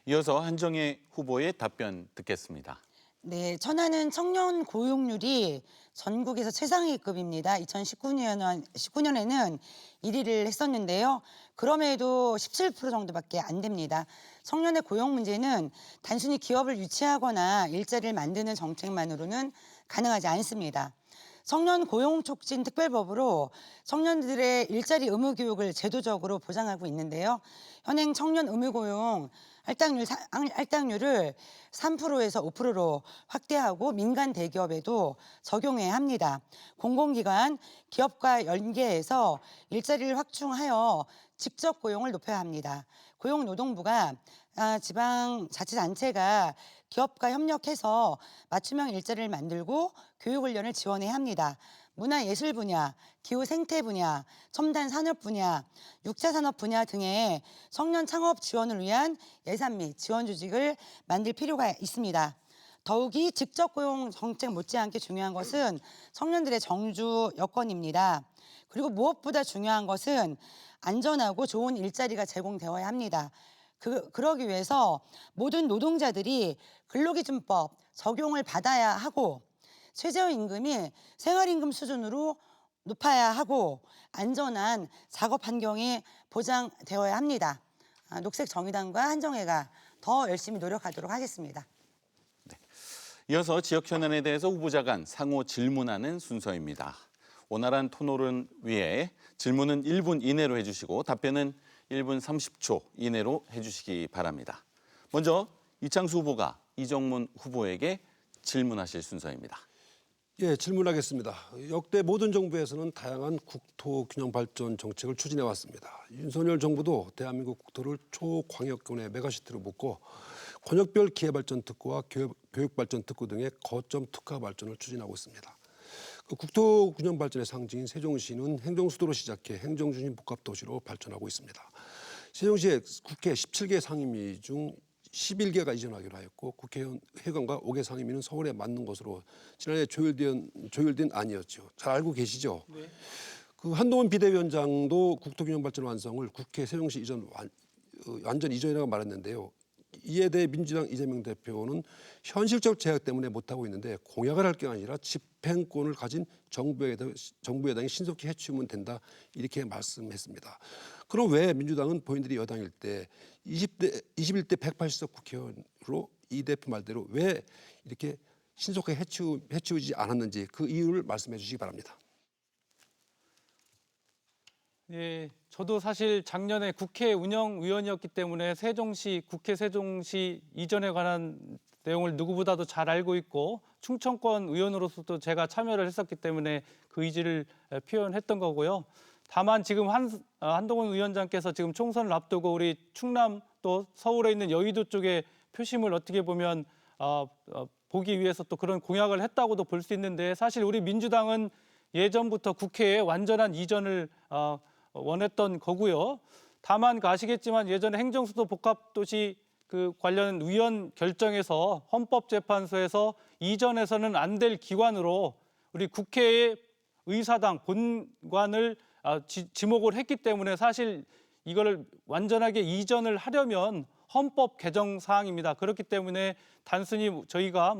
이어서 한정혜 후보의 답변 듣겠습니다. 네, 천안은 청년 고용률이 전국에서 최상위급입니다. 2019년에는 1위를 했었는데요. 그럼에도 17% 정도밖에 안 됩니다. 청년의 고용 문제는 단순히 기업을 유치하거나 일자리를 만드는 정책만으로는 가능하지 않습니다. 청년 고용 촉진 특별법으로 청년들의 일자리 의무 교육을 제도적으로 보장하고 있는데요. 현행 청년 의무 고용 할당률을 3%에서 5%로 확대하고 민간 대기업에도 적용해야 합니다. 공공기관, 기업과 연계해서 일자리를 확충하여 직접 고용을 높여야 합니다. 고용노동부가 지방자치단체가 기업과 협력해서 맞춤형 일자리를 만들고 교육훈련을 지원해야 합니다. 문화예술 분야, 기후생태 분야, 첨단 산업 분야, 육자산업 분야 등의 청년 창업 지원을 위한 예산 및 지원 조직을 만들 필요가 있습니다. 더욱이 직접 고용 정책 못지않게 중요한 것은 청년들의 정주 여건입니다. 그리고 무엇보다 중요한 것은 안전하고 좋은 일자리가 제공되어야 합니다. 그러기 위해서 모든 노동자들이 근로기준법 적용을 받아야 하고 최저임금이 생활임금 수준으로 높아야 하고 안전한 작업 환경이 보장되어야 합니다. 녹색정의당과 한정혜가 더 열심히 노력하도록 하겠습니다. 이어서 지역 현안에 대해서 후보자 간 상호 질문하는 순서입니다. 원활한 토론을 위해 질문은 1분 이내로 해주시고 답변은 1분 30초 이내로 해주시기 바랍니다. 먼저 이창수 후보가 이정문 후보에게 질문하실 순서입니다. 예, 질문하겠습니다. 역대 모든 정부에서는 다양한 국토 균형 발전 정책을 추진해 왔습니다. 윤석열 정부도 대한민국 국토를 초광역권의 메가시티로 묶고 권역별 기회발전 특구와 교육발전 특구 등의 거점 특화 발전을 추진하고 있습니다. 국토 균형 발전의 상징인 세종시는 행정수도로 시작해 행정중심 복합도시로 발전하고 있습니다. 세종시에 국회 17개 상임위 중 11개가 이전하기로 하였고 국회의원과 5개 상임위는 서울에 맞는 것으로 지난해 조율된 안이었죠. 잘 알고 계시죠? 네. 한동훈 비대위원장도 국토균형 발전 완성을 국회 세종시 이전 완전 이전이라고 말했는데요. 이에 대해 민주당 이재명 대표는 현실적 제약 때문에 못하고 있는데 공약을 할 게 아니라 집행권을 가진 정부 여당이 신속히 해치우면 된다 이렇게 말씀했습니다. 그럼 왜 민주당은 본인들이 여당일 때 21대 180석 국회의원으로 이 대표 말대로 왜 이렇게 신속하게 해치우지 않았는지 그 이유를 말씀해 주시기 바랍니다. 예, 저도 사실 작년에 국회 운영위원이었기 때문에 국회 세종시 이전에 관한 내용을 누구보다도 잘 알고 있고 충청권 의원으로서도 제가 참여를 했었기 때문에 그 의지를 표현했던 거고요. 다만 지금 한동훈 위원장께서 지금 총선을 앞두고 우리 충남 또 서울에 있는 여의도 쪽에 표심을 어떻게 보면 보기 위해서 또 그런 공약을 했다고도 볼 수 있는데 사실 우리 민주당은 예전부터 국회에 완전한 이전을 원했던 거고요. 다만 아시겠지만 예전에 행정수도 복합도시 그 관련 위원 결정에서 헌법재판소에서 이전해서는 안 될 기관으로 우리 국회의 의사당 본관을 지목을 했기 때문에 사실 이거를 완전하게 이전을 하려면 헌법 개정 사항입니다. 그렇기 때문에 단순히 저희가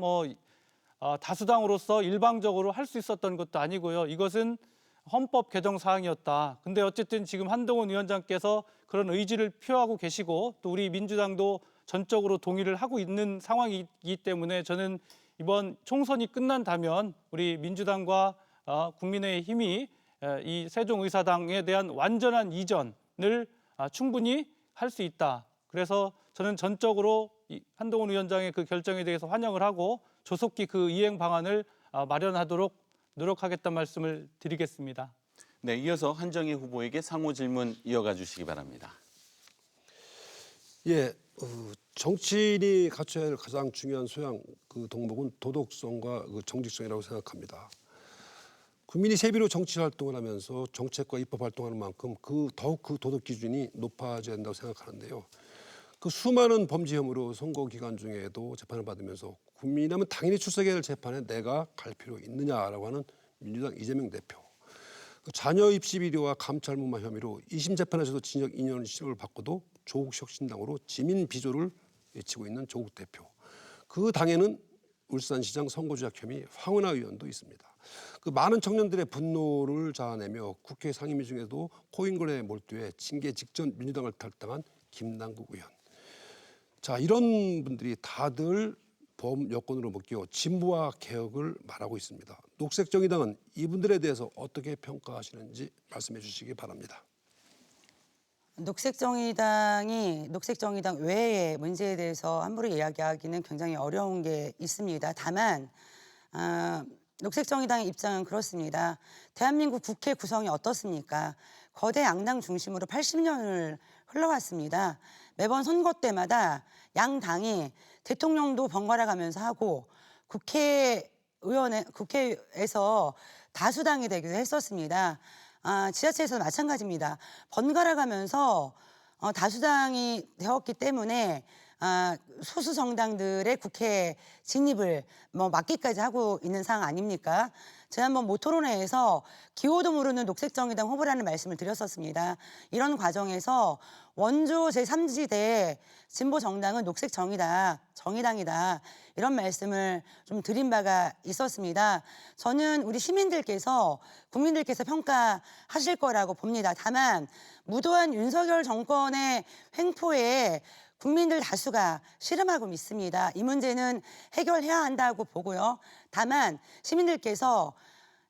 다수당으로서 일방적으로 할 수 있었던 것도 아니고요. 이것은 헌법 개정 사항이었다. 근데 어쨌든 지금 한동훈 위원장께서 그런 의지를 표하고 계시고 또 우리 민주당도 전적으로 동의를 하고 있는 상황이기 때문에 저는 이번 총선이 끝난다면 우리 민주당과 국민의힘이 이 세종의사당에 대한 완전한 이전을 충분히 할 수 있다. 그래서 저는 전적으로 한동훈 위원장의 그 결정에 대해서 환영을 하고 조속히 그 이행 방안을 마련하도록 노력하겠다는 말씀을 드리겠습니다. 네, 이어서 한정희 후보에게 상호 질문 이어가 주시기 바랍니다. 예, 정치인이 갖춰야 할 가장 중요한 소양 그 덕목은 도덕성과 그 정직성이라고 생각합니다. 국민이 세비로 정치 활동을 하면서 정책과 입법 활동하는 만큼 더욱 그 도덕 기준이 높아져야 한다고 생각하는데요. 그 수많은 범죄 혐의로 선거 기간 중에도 재판을 받으면서 국민이라면 당연히 출석해야 할 재판에 내가 갈 필요 있느냐라고 하는 민주당 이재명 대표. 자녀 입시 비리와 감찰 무마 혐의로 2심 재판에서도 징역 2년 실형을 받고도 조국 혁신당으로 지민 비조를 외치고 있는 조국 대표. 그 당에는 울산시장 선거조작 혐의 황운하 의원도 있습니다. 그 많은 청년들의 분노를 자아내며 국회 상임위 중에도 코인거래에 몰두해 징계 직전 민주당을 탈당한 김남국 의원. 자, 이런 분들이 다들 범여권으로 묶여 진보와 개혁을 말하고 있습니다. 녹색정의당은 이분들에 대해서 어떻게 평가하시는지 말씀해 주시기 바랍니다. 녹색정의당 외의 문제에 대해서 함부로 이야기하기는 굉장히 어려운 게 있습니다. 다만 녹색정의당의 입장은 그렇습니다. 대한민국 국회 구성이 어떻습니까? 거대 양당 중심으로 80년을 흘러왔습니다. 매번 선거 때마다 양당이 대통령도 번갈아 가면서 하고 국회에서 다수당이 되기도 했었습니다. 지자체에서도 마찬가지입니다. 번갈아 가면서 다수당이 되었기 때문에 소수 정당들의 국회 진입을 막기까지 하고 있는 상황 아닙니까? 지난번 모토론회에서 기호도 모르는 녹색정의당 후보라는 말씀을 드렸었습니다. 이런 과정에서 원조 제3지대 진보 정당은 정의당이다 이런 말씀을 좀 드린 바가 있었습니다. 저는 우리 국민들께서 평가하실 거라고 봅니다. 다만 무도한 윤석열 정권의 횡포에 국민들 다수가 씨름하고 있습니다. 이 문제는 해결해야 한다고 보고요. 다만 시민들께서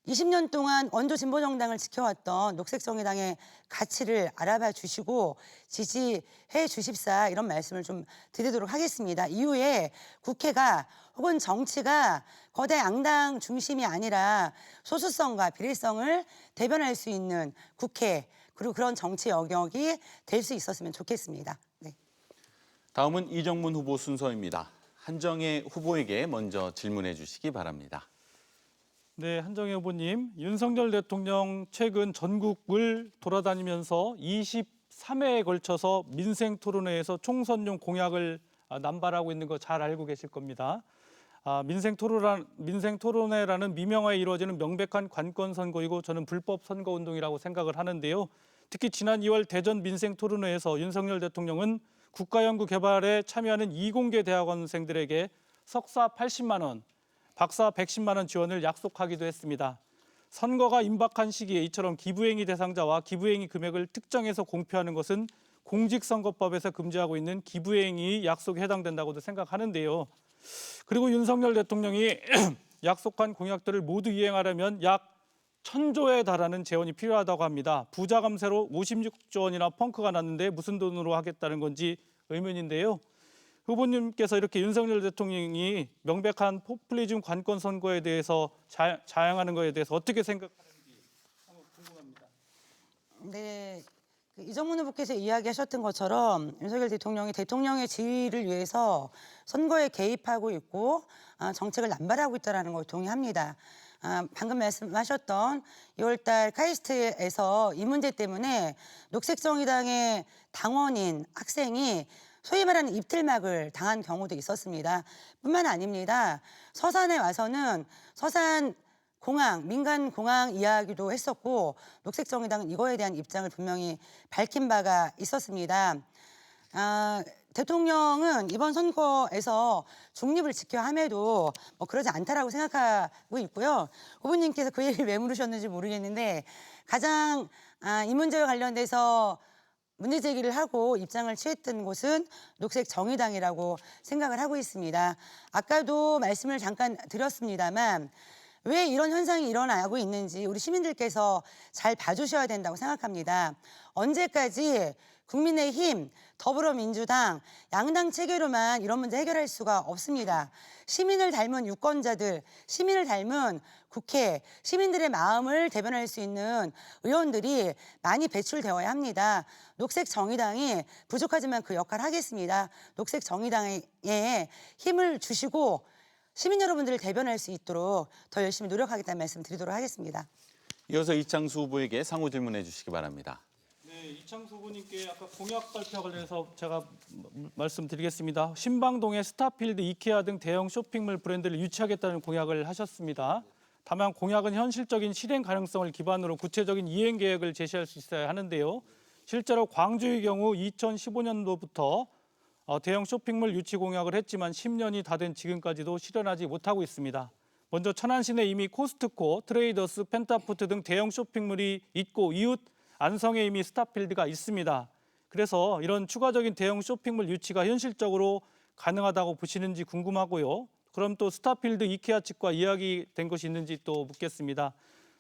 20년 동안 원조 진보정당을 지켜왔던 녹색정의당의 가치를 알아봐 주시고 지지해 주십사 이런 말씀을 좀 드리도록 하겠습니다. 이후에 국회가 혹은 정치가 거대 양당 중심이 아니라 소수성과 비례성을 대변할 수 있는 국회 그리고 그런 정치 영역이 될 수 있었으면 좋겠습니다. 네. 다음은 이정문 후보 순서입니다. 한정희 후보에게 먼저 질문해 주시기 바랍니다. 네, 한정희 후보님. 윤석열 대통령 최근 전국을 돌아다니면서 23회에 걸쳐서 민생토론회에서 총선용 공약을 남발하고 있는 거 잘 알고 계실 겁니다. 민생토론회라는 미명하에 이루어지는 명백한 관건선거이고 저는 불법 선거운동이라고 생각을 하는데요. 특히 지난 2월 대전 민생토론회에서 윤석열 대통령은 국가연구 개발에 참여하는 이공계 대학원생들에게 석사 80만 원, 박사 110만 원 지원을 약속하기도 했습니다. 선거가 임박한 시기에 이처럼 기부행위 대상자와 기부행위 금액을 특정해서 공표하는 것은 공직선거법에서 금지하고 있는 기부행위 약속에 해당된다고도 생각하는데요. 그리고 윤석열 대통령이 약속한 공약들을 모두 이행하려면 약 1,000조에 달하는 재원이 필요하다고 합니다. 부자 감세로 56조 원이나 펑크가 났는데 무슨 돈으로 하겠다는 건지 의문인데요. 후보님께서 이렇게 윤석열 대통령이 명백한 포퓰리즘 관권 선거에 대해서 자행하는 것에 대해서 어떻게 생각하는지 한번 궁금합니다. 네, 이정문 후보께서 이야기하셨던 것처럼 윤석열 대통령이 대통령의 지위를 위해서 선거에 개입하고 있고 정책을 남발하고 있다는 걸 동의합니다. 방금 말씀하셨던 2월달 카이스트에서 이 문제 때문에 녹색정의당의 당원인 학생이 소위 말하는 입틀막을 당한 경우도 있었습니다. 뿐만 아닙니다. 서산에 와서는 서산 공항, 민간 공항 이야기도 했었고 녹색정의당은 이거에 대한 입장을 분명히 밝힌 바가 있었습니다. 대통령은 이번 선거에서 중립을 지켜야 함에도 그러지 않다라고 생각하고 있고요. 후보님께서 그 얘기를 왜 물으셨는지 모르겠는데 가장 이 문제와 관련돼서 문제 제기를 하고 입장을 취했던 곳은 녹색정의당이라고 생각을 하고 있습니다. 아까도 말씀을 잠깐 드렸습니다만 왜 이런 현상이 일어나고 있는지 우리 시민들께서 잘 봐주셔야 된다고 생각합니다. 언제까지 국민의힘, 더불어민주당, 양당 체계로만 이런 문제 해결할 수가 없습니다. 시민을 닮은 유권자들, 시민을 닮은 국회, 시민들의 마음을 대변할 수 있는 의원들이 많이 배출되어야 합니다. 녹색정의당이 부족하지만 그 역할을 하겠습니다. 녹색정의당에 힘을 주시고 시민 여러분들을 대변할 수 있도록 더 열심히 노력하겠다는 말씀 드리도록 하겠습니다. 이어서 이창수 후보에게 상호 질문해 주시기 바랍니다. 네, 이창수 후보님께 아까 공약 발표 관련해서 제가 말씀드리겠습니다. 신방동의 스타필드, 이케아 등 대형 쇼핑몰 브랜드를 유치하겠다는 공약을 하셨습니다. 다만 공약은 현실적인 실행 가능성을 기반으로 구체적인 이행 계획을 제시할 수 있어야 하는데요. 실제로 광주의 경우 2015년도부터 대형 쇼핑몰 유치 공약을 했지만 10년이 다 된 지금까지도 실현하지 못하고 있습니다. 먼저 천안시내 이미 코스트코, 트레이더스, 펜타푸드 등 대형 쇼핑몰이 있고 이웃 안성에 이미 스타필드가 있습니다. 그래서 이런 추가적인 대형 쇼핑몰 유치가 현실적으로 가능하다고 보시는지 궁금하고요. 그럼 또 스타필드, 이케아 측과 이야기된 것이 있는지 또 묻겠습니다.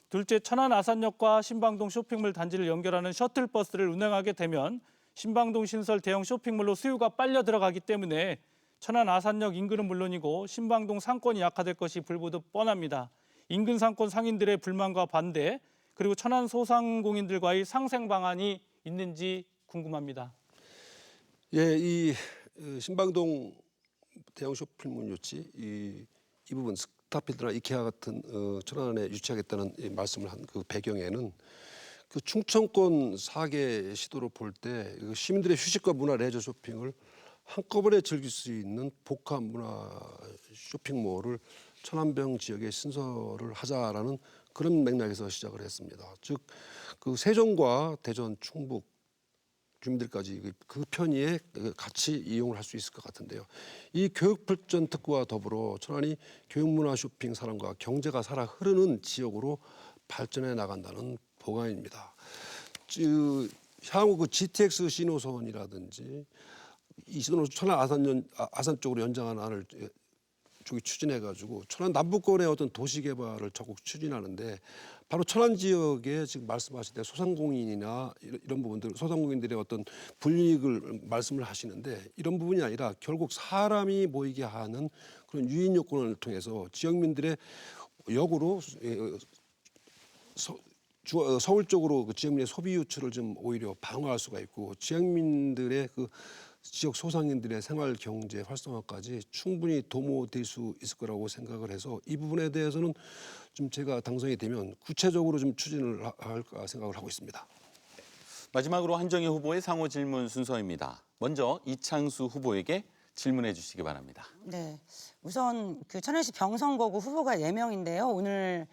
둘째, 천안 아산역과 신방동 쇼핑몰 단지를 연결하는 셔틀버스를 운행하게 되면 신방동 신설 대형 쇼핑몰로 수요가 빨려 들어가기 때문에 천안 아산역 인근은 물론이고 신방동 상권이 약화될 것이 불보듯 뻔합니다. 인근 상권 상인들의 불만과 반대, 그리고 천안 소상공인들과의 상생 방안이 있는지 궁금합니다. 예, 이 신방동 대형 쇼핑몰 유치 이 부분 스타필드나 이케아 같은 천안에 유치하겠다는 말씀을 한 그 배경에는 그 충청권 4개 시도로 볼 때 시민들의 휴식과 문화 레저 쇼핑을 한꺼번에 즐길 수 있는 복합 문화 쇼핑몰을 천안병 지역에 신설을 하자라는 그런 맥락에서 시작을 했습니다. 즉 그 세종과 대전, 충북 주민들까지 그 편의에 같이 이용을 할 수 있을 것 같은데요. 이 교육발전 특구와 더불어 천안이 교육문화 쇼핑 사랑과 경제가 살아 흐르는 지역으로 발전해 나간다는 보관입니다. 향후 그 GTX 신호선이라든지 이 신호 천안 아산 쪽으로 연장하는 안을 쪽이 추진해가지고 천안 남부권의 어떤 도시 개발을 적극 추진하는데 바로 천안 지역에 지금 말씀하실 때 소상공인이나 이런 부분들, 소상공인들의 어떤 불이익을 말씀을 하시는데 이런 부분이 아니라 결국 사람이 모이게 하는 그런 유인 요건을 통해서 지역민들의 역으로 서울 쪽으로 그 지역민의 소비 유출을 좀 오히려 방어할 수가 있고 지역민들의 그 지역 소상인들의 생활 경제 활성화까지 충분히 도모될 수 있을 거라고 생각을 해서 이 부분에 대해서는 좀 제가 당선이 되면 구체적으로 좀 추진을 할까 생각을 하고 있습니다. 마지막으로 한정희 후보의 상호 질문 순서입니다. 먼저 이창수 후보에게 질문해 주시기 바랍니다. 네, 우선 그 천안시 병선거구 후보가 4명인데요. 오늘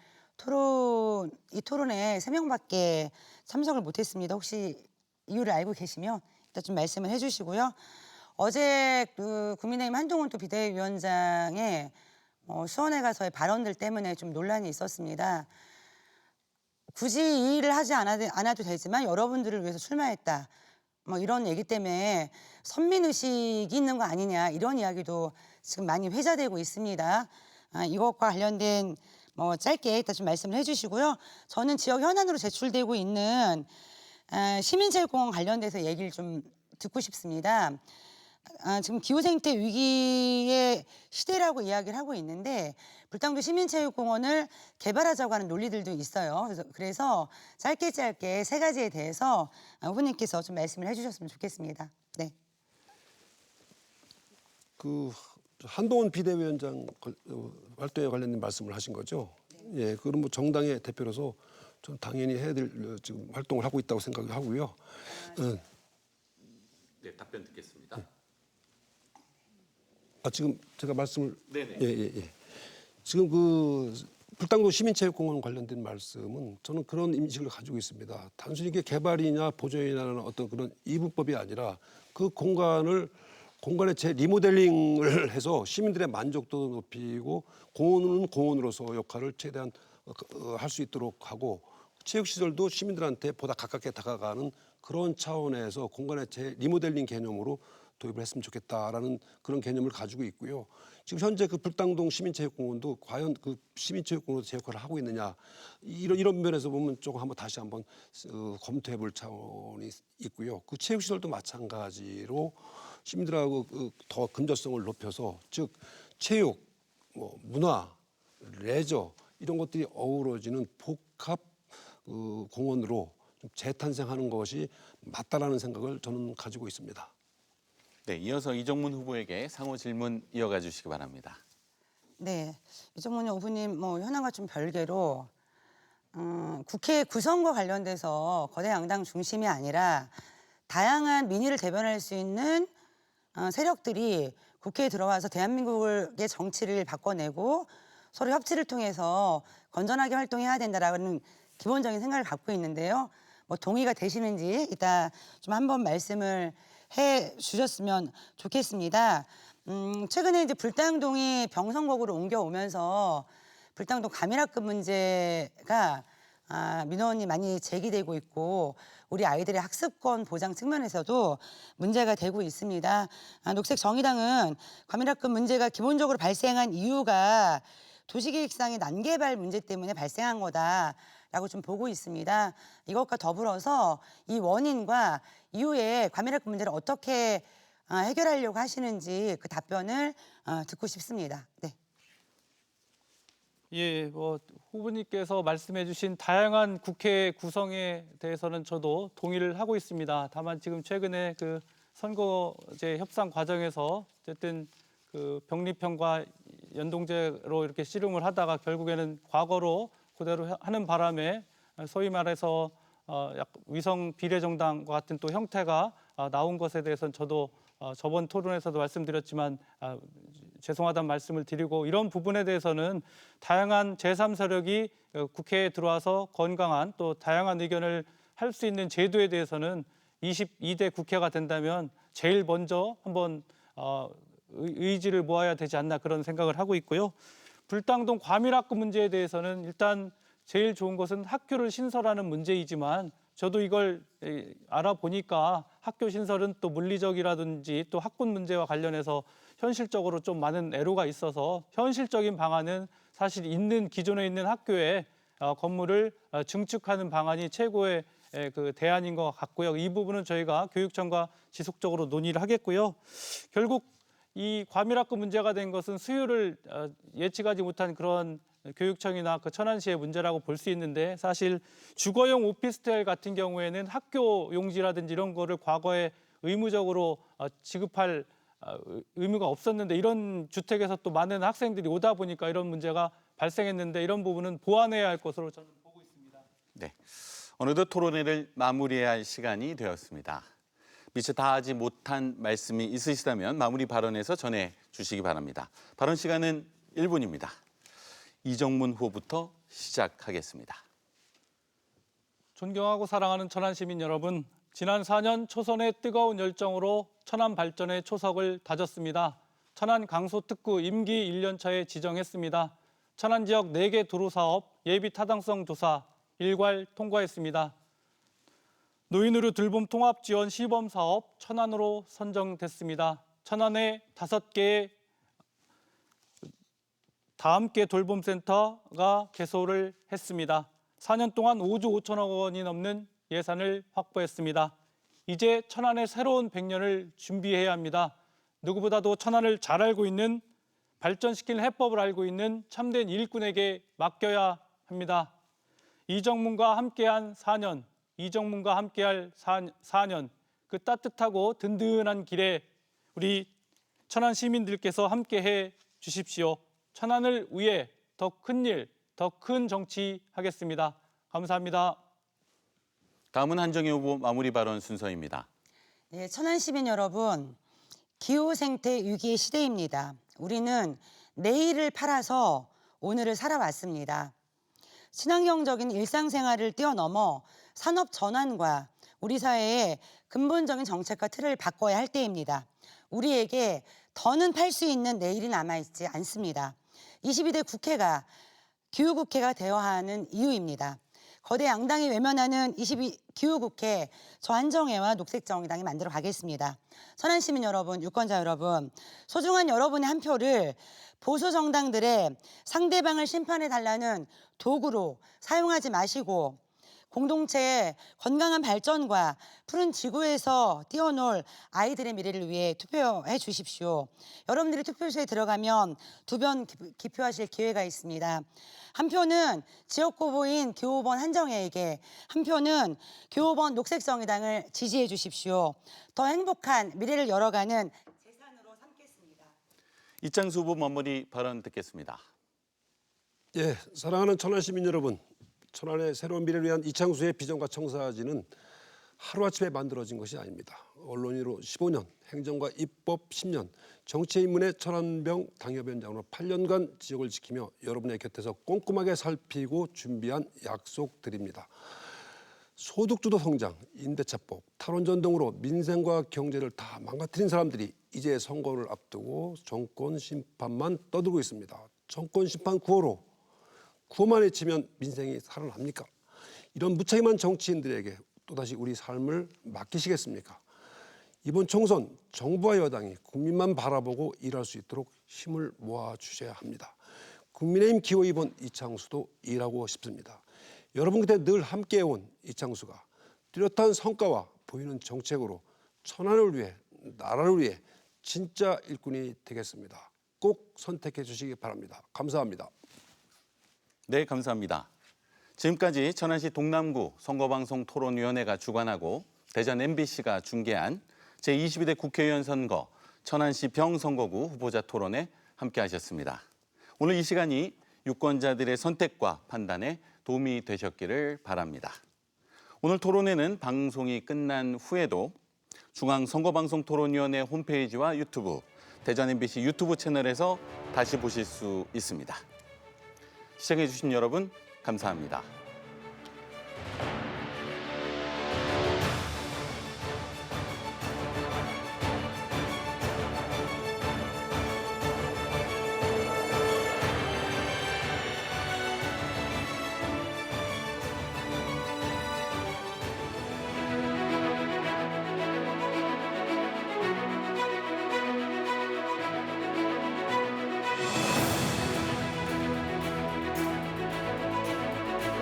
이 토론에 3명밖에 참석을 못했습니다. 혹시 이유를 알고 계시면 일단 좀 말씀을 해주시고요. 어제 그 국민의힘 한동훈 또 비대위원장의 수원에 가서의 발언들 때문에 좀 논란이 있었습니다. 굳이 이 일을 하지 않아도 되지만 여러분들을 위해서 출마했다. 뭐 이런 얘기 때문에 선민의식이 있는 거 아니냐 이런 이야기도 지금 많이 회자되고 있습니다. 이것과 관련된 짧게 일단 좀 말씀을 해주시고요. 저는 지역 현안으로 제출되고 있는 시민체육공원 관련돼서 얘기를 좀 듣고 싶습니다. 지금 기후생태 위기의 시대라고 이야기를 하고 있는데 불당도 시민체육공원을 개발하자고 하는 논리들도 있어요. 그래서 짧게 세 가지에 대해서 후보님께서 좀 말씀을 해주셨으면 좋겠습니다. 네. 그 한동훈 비대위원장 활동에 관련된 말씀을 하신 거죠? 네. 예, 그럼 뭐 정당의 대표로서 전 당연히 해야 될 지금 활동을 하고 있다고 생각하고요. 네, 답변 듣겠습니다. 지금 제가 말씀을 네네. 예. 지금 그 불당도 시민체육공원 관련된 말씀은 저는 그런 인식을 가지고 있습니다. 단순히 이게 개발이냐 보존이냐는 어떤 그런 이분법이 아니라 그 공간의 재리모델링을 해서 시민들의 만족도도 높이고 공원은 공원으로서 역할을 최대한 할 수 있도록 하고 체육시설도 시민들한테 보다 가깝게 다가가는 그런 차원에서 공간의 재리모델링 개념으로 도입을 했으면 좋겠다라는 그런 개념을 가지고 있고요. 지금 현재 그 불당동 시민체육공원도 과연 그 시민체육공원으로 제 역할을 하고 있느냐 이런 면에서 보면 조금 다시 한번 검토해볼 차원이 있고요. 그 체육시설도 마찬가지로 시민들하고 더 근접성을 높여서 즉 체육, 문화, 레저 이런 것들이 어우러지는 복합 공원으로 재탄생하는 것이 맞다라는 생각을 저는 가지고 있습니다. 네, 이어서 이정문 후보에게 상호 질문 이어가 주시기 바랍니다. 네, 이정문 후보님 현안과 좀 별개로 국회 구성과 관련돼서 거대 양당 중심이 아니라 다양한 민의를 대변할 수 있는 세력들이 국회에 들어와서 대한민국의 정치를 바꿔내고 서로 협치를 통해서 건전하게 활동해야 된다라는 기본적인 생각을 갖고 있는데요. 동의가 되시는지 이따 좀 한번 말씀을 해 주셨으면 좋겠습니다. 최근에 이제 불당동이 병선곡으로 옮겨오면서 불당동 과밀학급 문제가 민원이 많이 제기되고 있고 우리 아이들의 학습권 보장 측면에서도 문제가 되고 있습니다. 녹색정의당은 과밀학급 문제가 기본적으로 발생한 이유가 도시계획상의 난개발 문제 때문에 발생한 거다라고 좀 보고 있습니다. 이것과 더불어서 이 원인과 이후에 과밀학급 문제를 어떻게 해결하려고 하시는지 그 답변을 듣고 싶습니다. 네. 예, 후보님께서 말씀해주신 다양한 국회 구성에 대해서는 저도 동의를 하고 있습니다. 다만 지금 최근에 그 선거제 협상 과정에서 어쨌든 그 병립형과 연동제로 이렇게 씨름을 하다가 결국에는 과거로 그대로 하는 바람에 소위 말해서 위성 비례정당과 같은 또 형태가 나온 것에 대해서는 저도 저번 토론에서도 말씀드렸지만 죄송하다는 말씀을 드리고 이런 부분에 대해서는 다양한 제3세력이 국회에 들어와서 건강한 또 다양한 의견을 할 수 있는 제도에 대해서는 22대 국회가 된다면 제일 먼저 한번 의지를 모아야 되지 않나 그런 생각을 하고 있고요. 불당동 과밀학급 문제에 대해서는 일단 제일 좋은 것은 학교를 신설하는 문제이지만 저도 이걸 알아보니까 학교 신설은 또 물리적이라든지 또 학군 문제와 관련해서 현실적으로 좀 많은 애로가 있어서 현실적인 방안은 사실 기존에 있는 학교에 건물을 증축하는 방안이 최고의 그 대안인 것 같고요. 이 부분은 저희가 교육청과 지속적으로 논의를 하겠고요. 결국 이 과밀학급 문제가 된 것은 수요를 예측하지 못한 그런 교육청이나 그 천안시의 문제라고 볼 수 있는데 사실 주거용 오피스텔 같은 경우에는 학교 용지라든지 이런 거를 과거에 의무적으로 지급할 의무가 없었는데 이런 주택에서 또 많은 학생들이 오다 보니까 이런 문제가 발생했는데 이런 부분은 보완해야 할 것으로 저는 보고 있습니다. 네, 어느덧 토론회를 마무리해야 할 시간이 되었습니다. 미처 다 하지 못한 말씀이 있으시다면 마무리 발언에서 전해 주시기 바랍니다. 발언 시간은 1분입니다. 이정문 후보부터 시작하겠습니다. 존경하고 사랑하는 천안 시민 여러분, 지난 4년 초선의 뜨거운 열정으로 천안 발전의 초석을 다졌습니다. 천안 강소특구 임기 1년차에 지정했습니다. 천안 지역 4개 도로 사업 예비 타당성 조사 일괄 통과했습니다. 노인의료 돌봄 통합 지원 시범 사업 천안으로 선정됐습니다. 천안에 5개의 다함께 돌봄센터가 개소를 했습니다. 4년 동안 5조 5천억 원이 넘는 예산을 확보했습니다. 이제 천안의 새로운 100년을 준비해야 합니다. 누구보다도 천안을 잘 알고 있는, 발전시키는 해법을 알고 있는 참된 일꾼에게 맡겨야 합니다. 이정문과 함께한 4년, 이정문과 함께할 4년, 그 따뜻하고 든든한 길에 우리 천안 시민들께서 함께해 주십시오. 천안을 위해 더 큰 일, 더 큰 정치 하겠습니다. 감사합니다. 다음은 한정희 후보 마무리 발언 순서입니다. 네, 천안 시민 여러분, 기후 생태 위기의 시대입니다. 우리는 내일을 팔아서 오늘을 살아왔습니다. 친환경적인 일상생활을 뛰어넘어 산업 전환과 우리 사회의 근본적인 정책과 틀을 바꿔야 할 때입니다. 우리에게 더는 팔 수 있는 내일이 남아있지 않습니다. 22대 국회가 기후국회가 되어야 하는 이유입니다. 거대 양당이 외면하는 22 기후국회, 저 한정혜와 녹색정의당이 만들어 가겠습니다. 천안 시민 여러분, 유권자 여러분, 소중한 여러분의 한 표를 보수 정당들의 상대방을 심판해달라는 도구로 사용하지 마시고 공동체의 건강한 발전과 푸른 지구에서 뛰어놀 아이들의 미래를 위해 투표해 주십시오. 여러분들이 투표소에 들어가면 2번 기표하실 기회가 있습니다. 한 표는 지역 후보인 교호번 한정혜에게, 한 표는 교호번 녹색정의당을 지지해 주십시오. 더 행복한 미래를 열어가는 재산으로 삼겠습니다. 이창수 후보 마무리 발언 듣겠습니다. 예, 사랑하는 천안 시민 여러분, 천안의 새로운 미래를 위한 이창수의 비전과 청사진은 하루아침에 만들어진 것이 아닙니다. 언론인으로 15년, 행정과 입법 10년, 정치의 입문의 천안병 당협위원장으로 8년간 지역을 지키며 여러분의 곁에서 꼼꼼하게 살피고 준비한 약속드립니다. 소득주도 성장, 임대차법, 탈원전 등으로 민생과 경제를 다 망가뜨린 사람들이 이제 선거를 앞두고 정권 심판만 떠들고 있습니다. 정권 심판 구호로 구호만 외치면 민생이 살아납니까? 이런 무책임한 정치인들에게 또다시 우리 삶을 맡기시겠습니까? 이번 총선 정부와 여당이 국민만 바라보고 일할 수 있도록 힘을 모아주셔야 합니다. 국민의힘 기호 2번 이창수도 일하고 싶습니다. 여러분 곁에 늘 함께해온 이창수가 뚜렷한 성과와 보이는 정책으로 천안을 위해, 나라를 위해 진짜 일꾼이 되겠습니다. 꼭 선택해 주시기 바랍니다. 감사합니다. 네, 감사합니다. 지금까지 천안시 동남구 선거방송 토론위원회가 주관하고 대전 MBC가 중계한 제22대 국회의원 선거 천안시 병선거구 후보자 토론에 함께하셨습니다. 오늘 이 시간이 유권자들의 선택과 판단에 도움이 되셨기를 바랍니다. 오늘 토론회는 방송이 끝난 후에도 중앙선거방송토론위원회 홈페이지와 유튜브, 대전 MBC 유튜브 채널에서 다시 보실 수 있습니다. 시청해주신 여러분 감사합니다.